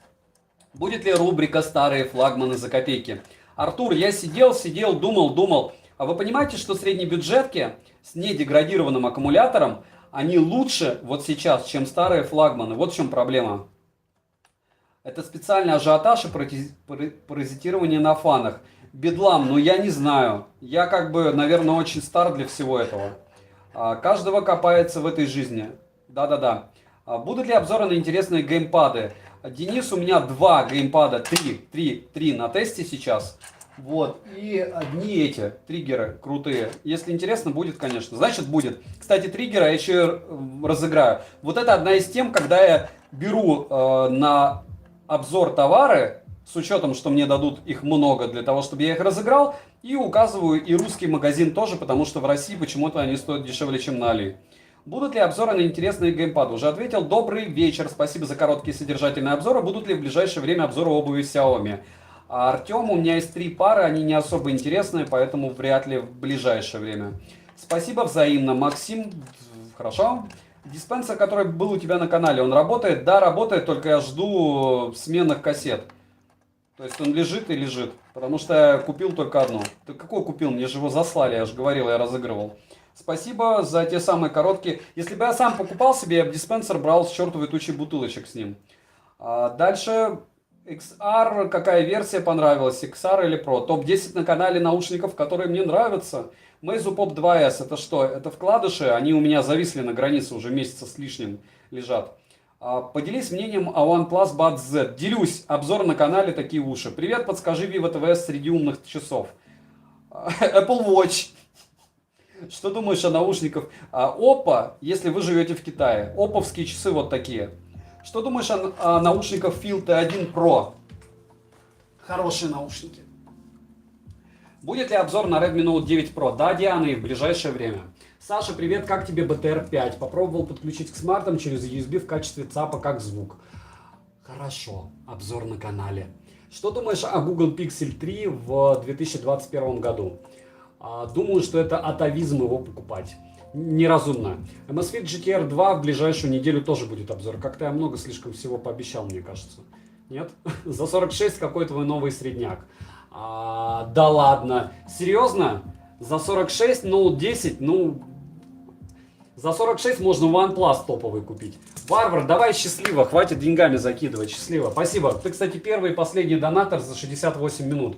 Будет ли рубрика «Старые флагманы за копейки»? Артур, я сидел, думал. А вы понимаете, что среднебюджетки с недеградированным аккумулятором, они лучше вот сейчас, чем старые флагманы? Вот в чем проблема. Это специальный ажиотаж и паразитирование на фанах. Бедлам, ну я не знаю. Я как бы, наверное, очень стар для всего этого. Каждого копается в этой жизни. Да-да-да. Будут ли обзоры на интересные геймпады? Денис, у меня 2 геймпада, 3 на тесте сейчас. Вот, и одни эти триггеры крутые. Если интересно, будет, конечно. Значит, будет. Кстати, триггеры я еще разыграю. Вот это одна из тем, когда я беру на обзор товары, с учетом, что мне дадут их много для того, чтобы я их разыграл, и указываю и русский магазин тоже, потому что в России почему-то они стоят дешевле, чем на Али. Будут ли обзоры на интересные геймпады? Уже ответил. Добрый вечер. Спасибо за короткие содержательные обзоры. Будут ли в ближайшее время обзоры обуви Xiaomi? Артем, у меня есть 3 пары, они не особо интересные, поэтому вряд ли в ближайшее время. Спасибо взаимно. Максим, хорошо. Диспенсер, который был у тебя на канале, он работает? Да, работает, только я жду сменных кассет. То есть он лежит и лежит, потому что я купил только одну. Ты какой купил? Мне же его заслали, я же говорил, я разыгрывал. Спасибо за те самые короткие. Если бы я сам покупал себе, я бы диспенсер брал с чертовой тучей бутылочек с ним. Дальше XR, какая версия понравилась, XR или Pro? Топ-10 на канале наушников, которые мне нравятся. Meizu Pop 2S, это что? Это вкладыши, они у меня зависли на границе, уже месяца с лишним лежат. Поделись мнением о OnePlus Buds Z. Делюсь, обзор на канале «Такие уши». Привет, подскажи Vivo TVS среди умных часов. Apple Watch. Что думаешь о наушниках? Oppo, если вы живете в Китае. Oppo-вские часы вот такие. Что думаешь о наушниках Field T1 Pro? Хорошие наушники. Будет ли обзор на Redmi Note 9 Pro? Да, Диана, и в ближайшее время. Саша, привет, как тебе BTR 5? Попробовал подключить к смартам через USB в качестве ЦАПа, как звук. Хорошо, обзор на канале. Что думаешь о Google Pixel 3 в 2021 году? Думаю, что это атовизм его покупать. Неразумно. MSFIT GTR 2 в ближайшую неделю тоже будет обзор. Как-то я много слишком всего пообещал, мне кажется. Нет? За 46 какой твой новый средняк? Да ладно. Серьезно? За 46 Note 10, ну... За 46 можно OnePlus топовый купить. Варвар, давай счастливо, хватит деньгами закидывать. Счастливо. Спасибо. Ты, кстати, первый и последний донатор за 68 минут.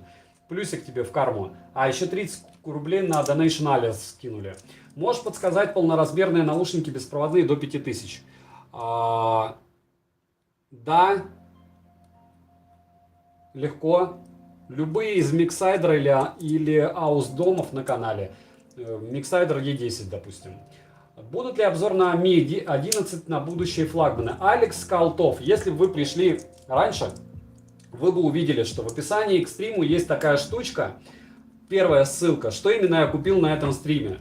Плюсик тебе в карму. А еще 30 рублей на Donation Alias скинули. Можешь подсказать полноразмерные наушники беспроводные до 5000? Да. Легко. Любые из Миксайдера или Аус домов на канале. Mixsider E10, допустим. Будут ли обзор на Mi 11 на будущие флагманы? Алекс Колтов, если бы вы пришли раньше, вы бы увидели, что в описании к стриму есть такая штучка, первая ссылка, что именно я купил на этом стриме.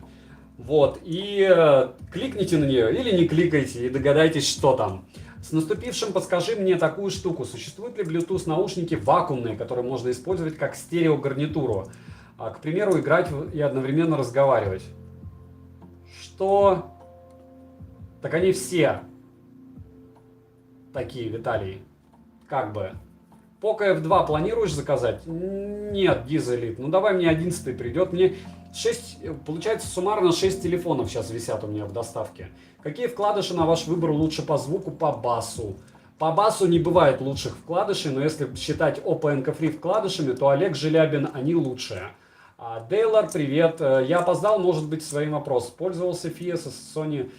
Вот, и кликните на нее или не кликайте и догадайтесь, что там. С наступившим подскажи мне такую штуку. Существуют ли Bluetooth наушники вакуумные, которые можно использовать как стереогарнитуру? К примеру, играть и одновременно разговаривать. Что? Так они все такие, Виталий. Как бы. Poco F2 планируешь заказать? Нет, Дизелит. Ну давай мне 11 придет. Мне 6, получается суммарно 6 телефонов сейчас висят у меня в доставке. Какие вкладыши на ваш выбор лучше по звуку, по басу? По басу не бывает лучших вкладышей, но если считать Oppo Enco Free вкладышами, то Олег Желябин, они лучшие. Дейлор, привет. Я опоздал, может быть, своим вопросом. Пользовался Fia со Sony...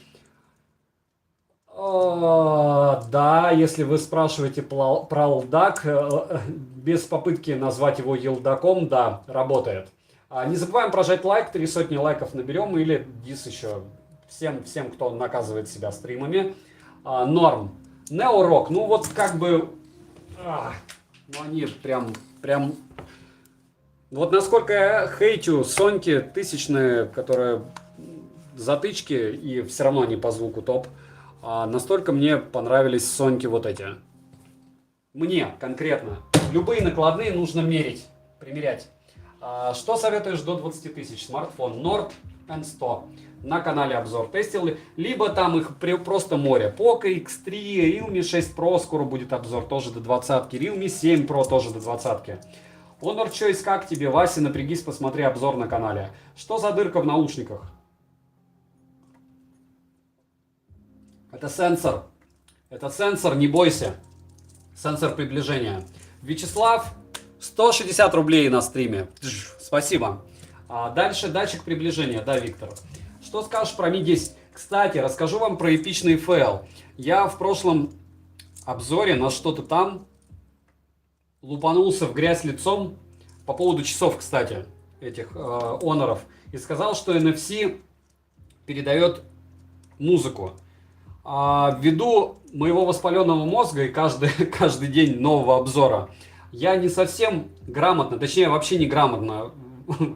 Да, если вы спрашиваете про LDAC, без попытки назвать его елдаком, да, работает. Не забываем прожать лайк, 300 лайков наберем, или дис еще всем, кто наказывает себя стримами. Норм. Неорок, ну вот как бы, ну они прям, вот насколько я хейтю Соньки тысячные, которые затычки, и все равно они по звуку топ. Настолько мне понравились Соньки вот эти. Мне конкретно. Любые накладные нужно мерить, примерять. Что советуешь до 20 тысяч? Смартфон Nord N100. На канале обзор тестил. Либо там их просто море. Poco X3, Realme 6 Pro, скоро будет обзор тоже до 20. Realme 7 Pro тоже до 20. Honor Choice, как тебе? Вася, напрягись, посмотри обзор на канале. Что за дырка в наушниках? Это сенсор. Это сенсор, не бойся. Сенсор приближения. Вячеслав, 160 рублей на стриме. Спасибо. Дальше датчик приближения. Да, Виктор. Что скажешь про Mi 10? Кстати, расскажу вам про эпичный фейл. Я в прошлом обзоре на что-то там лупанулся в грязь лицом по поводу часов, кстати, этих Honor'ов. И сказал, что NFC передает музыку. Ввиду моего воспаленного мозга и каждый день нового обзора, я не совсем грамотно, точнее вообще не грамотно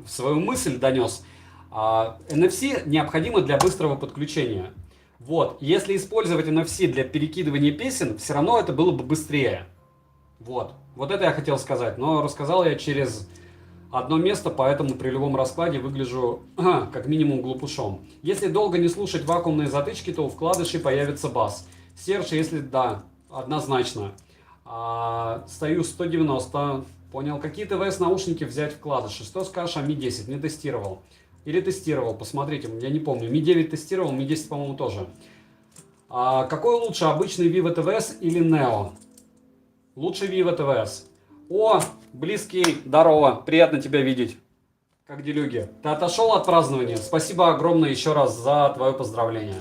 свою мысль донес. NFC необходимо для быстрого подключения. Вот, если использовать NFC для перекидывания песен, все равно это было бы быстрее. Вот это я хотел сказать, но рассказал я через одно место, поэтому при любом раскладе выгляжу как минимум глупышом. Если долго не слушать вакуумные затычки, то у вкладышей появится бас. Серж, если да, однозначно. Стою 190, понял. Какие ТВС наушники взять вкладыши? Что скажешь о Mi 10? Не тестировал. Или тестировал, посмотрите, я не помню. Mi 9 тестировал, Mi 10, по-моему, тоже. Какой лучше, обычный Vivo TVS или Neo? Лучше Vivo TVS. О, близкий, здорово, приятно тебя видеть. Как делюги? Ты отошел от празднования? Спасибо огромное еще раз за твое поздравление.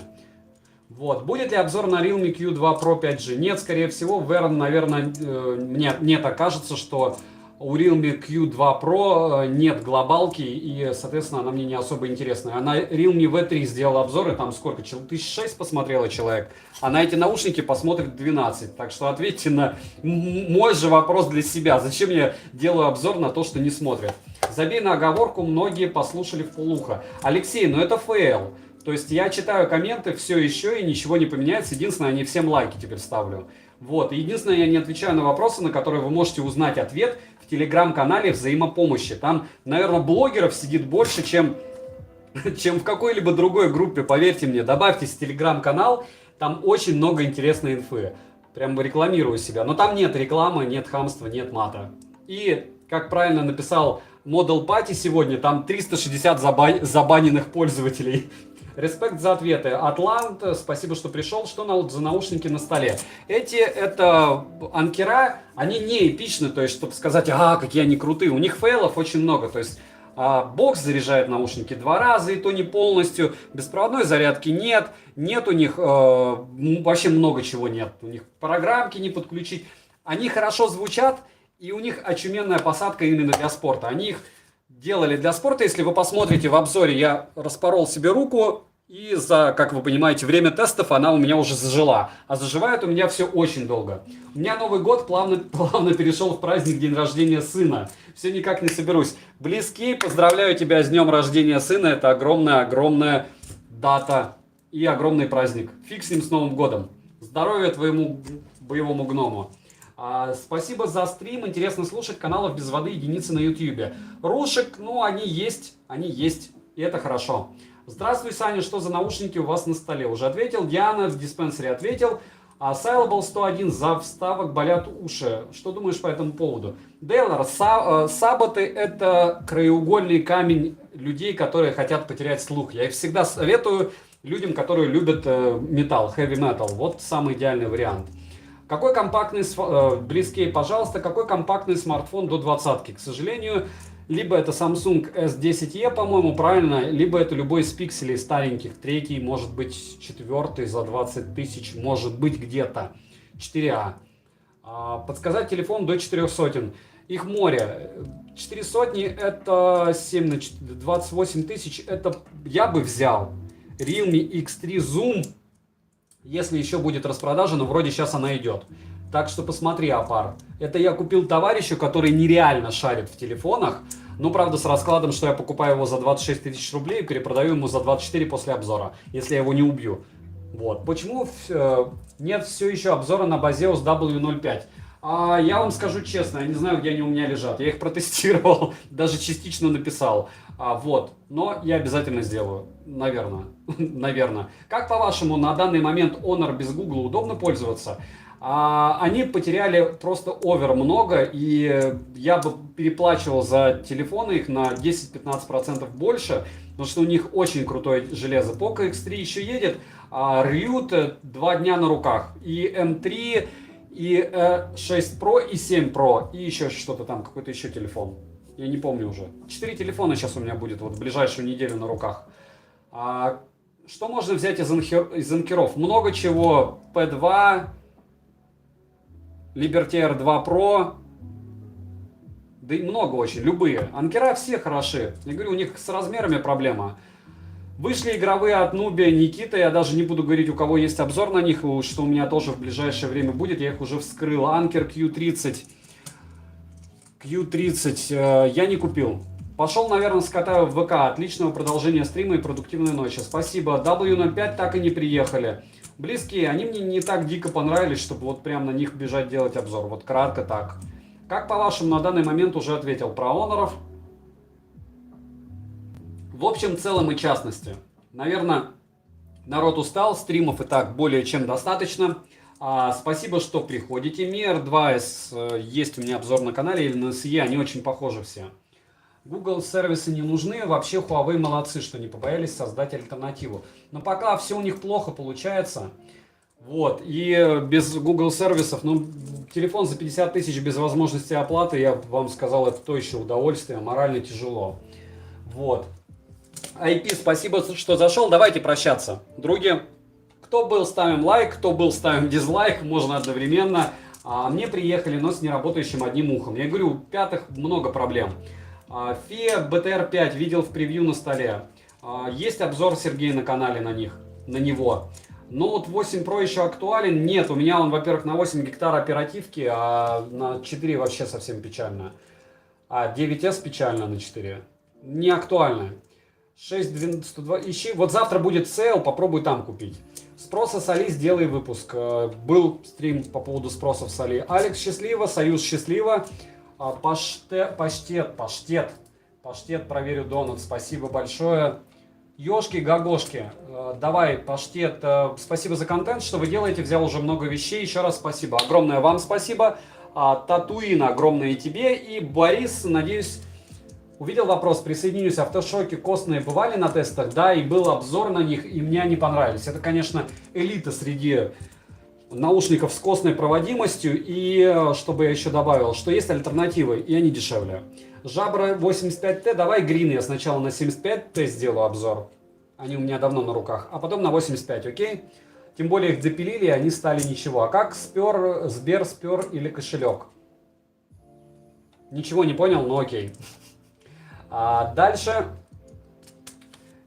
Вот, будет ли обзор на Realme Q2 Pro 5G? Нет, скорее всего, наверное, мне так кажется, что у Realme Q2 Pro нет глобалки, и, соответственно, она мне не особо интересна. А на Realme V3 сделал обзор, и там сколько? 1006 посмотрело человек, а на эти наушники посмотрит 12. Так что ответьте на мой же вопрос для себя. Зачем я делаю обзор на то, что не смотрят? Забей на оговорку, многие послушали вполуха. Алексей, ну это фейл. То есть я читаю комменты все еще, и ничего не поменяется. Единственное, я не всем лайки теперь ставлю. Вот. Единственное, я не отвечаю на вопросы, на которые вы можете узнать ответ в телеграм-канале взаимопомощи. Там, наверное, блогеров сидит больше, чем в какой-либо другой группе. Поверьте мне, добавьтесь в телеграм-канал, там очень много интересной инфы. Прям рекламирую себя. Но там нет рекламы, нет хамства, нет мата. И, как правильно написал Model Party сегодня, там 360 забаненных пользователей. Респект за ответы. Атлант, спасибо, что пришел. Что за наушники на столе? Это анкера, они не эпичны, то есть, чтобы сказать, какие они крутые. У них фейлов очень много, то есть, бокс заряжает наушники 2 раза, и то не полностью. Беспроводной зарядки нет. Нет у них, вообще много чего нет. У них программки не подключить. Они хорошо звучат, и у них очуменная посадка именно для спорта. Они их делали для спорта. Если вы посмотрите в обзоре, я распорол себе руку, и за, как вы понимаете, время тестов она у меня уже зажила. А заживает у меня все очень долго. У меня Новый год плавно перешел в праздник день рождения сына. Все никак не соберусь. Близкий, поздравляю тебя с днем рождения сына. Это огромная дата и огромный праздник. Фиг с ним, с Новым годом. Здоровья твоему боевому гному. Спасибо за стрим. Интересно слушать. Каналов без воды единицы на YouTube. Рушек, ну, они есть. И это хорошо. Здравствуй, Саня, что за наушники у вас на столе? Уже ответил. Диана в диспенсере ответил. Sailable 101, за вставок болят уши. Что думаешь по этому поводу? Дейлор, саботы это краеугольный камень людей, которые хотят потерять слух. Я их всегда советую людям, которые любят металл, heavy metal. Вот самый идеальный вариант. Какой компактный, близкий, пожалуйста, какой компактный смартфон до 20-ки? К сожалению, либо это Samsung S10e, по-моему, правильно, либо это любой из пикселей стареньких. Третий, может быть, четвертый за 20 тысяч, может быть, где-то. 4А. Подсказать телефон до 4 сотен. Их море. 4 сотни это 7 на 28 тысяч. Это я бы взял. Realme X3 Zoom. Если еще будет распродажа, но вроде сейчас она идет. Так что посмотри, Апар. Это я купил товарищу, который нереально шарит в телефонах. Ну, правда, с раскладом, что я покупаю его за 26 тысяч рублей и перепродаю ему за 24 после обзора, если я его не убью. Вот. Почему нет все еще обзора на Baseus W05? Я вам скажу честно, я не знаю, где они у меня лежат. Я их протестировал, даже частично написал. Вот. Но я обязательно сделаю. Наверное. Наверное. Как по-вашему, на данный момент Honor без Google удобно пользоваться? Они потеряли просто овер много, и я бы переплачивал за телефоны их на 10-15% больше, потому что у них очень крутое железо. Poco X3 еще едет, Ryut 2 дня на руках, и M3, и 6 Pro, и 7 Pro, и еще что-то там, какой-то еще телефон. Я не помню уже. 4 телефона сейчас у меня будет вот в ближайшую неделю на руках. Что можно взять из анкеров? Много чего. P2... Liberty R 2 Pro, да и много очень, любые. Анкера все хороши. Я говорю, у них с размерами проблема. Вышли игровые от Nubia, Никита, я даже не буду говорить, у кого есть обзор на них, что у меня тоже в ближайшее время будет, я их уже вскрыл. Anker Q30, я не купил. Пошел, наверное, скатаю в ВК. Отличного продолжения стрима и продуктивной ночи. Спасибо. W05 так и не приехали. Близкие, они мне не так дико понравились, чтобы вот прям на них бежать делать обзор. Вот кратко так. Как по-вашему, на данный момент уже ответил про Honоров. В общем, целом и частности. Наверное, народ устал, стримов и так более чем достаточно. Спасибо, что приходите. Mi R2S есть у меня обзор на канале, или на SE, они очень похожи все. Google сервисы не нужны, вообще Huawei молодцы, что не побоялись создать альтернативу. Но пока все у них плохо получается, вот, и без Google сервисов, ну, телефон за 50 тысяч без возможности оплаты, я вам сказал, это то еще удовольствие, морально тяжело. Вот. IP, спасибо, что зашел, давайте прощаться. Други, кто был, ставим лайк, кто был, ставим дизлайк, можно одновременно. Мне приехали, но с неработающим одним ухом. Я говорю, у пятых много проблем. FIA BTR5 видел в превью на столе. Есть обзор Сергея на канале на него. Note 8 Pro еще актуален? Нет, у меня он, во-первых, на 8 гектар оперативки, а на 4 вообще совсем печально. 9S печально на 4. Не актуально. 6.102. Ищи. Вот завтра будет сейл, попробуй там купить. Спроса с Али, сделай выпуск. Был стрим по поводу спросов с Али. Алекс, счастливо, Союз, счастливо. Паштет, проверю донат, спасибо большое. Ёшки-гагошки, давай, паштет, спасибо за контент, что вы делаете, взял уже много вещей, еще раз спасибо. Огромное вам спасибо. Татуин, огромное и тебе. И Борис, надеюсь, увидел вопрос, присоединюсь. Автошоки костные бывали на тестах? Да, и был обзор на них, и мне они понравились. Это, конечно, элита среди наушников с костной проводимостью, и чтобы я еще добавил, что есть альтернативы, и они дешевле. Жабра 85T, давай Green, я сначала на 75T сделаю обзор, они у меня давно на руках, а потом на 85, окей? Тем более их допилили, и они стали ничего. А как Сбер спер или кошелек? Ничего не понял, но окей. А дальше.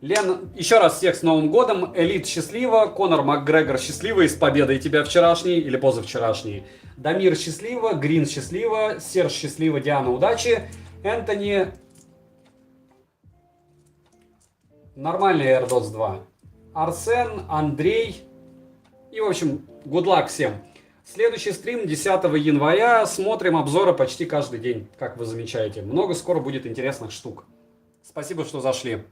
Лен, еще раз всех с Новым годом. Элит счастливо. Конор Макгрегор счастливо и с победой тебя вчерашней или позавчерашней. Дамир счастливо. Грин счастливо. Серж счастливо. Диана удачи. Энтони. Нормальный AirDots 2. Арсен, Андрей. И, в общем, good luck всем. Следующий стрим 10 января. Смотрим обзоры почти каждый день, как вы замечаете. Много скоро будет интересных штук. Спасибо, что зашли.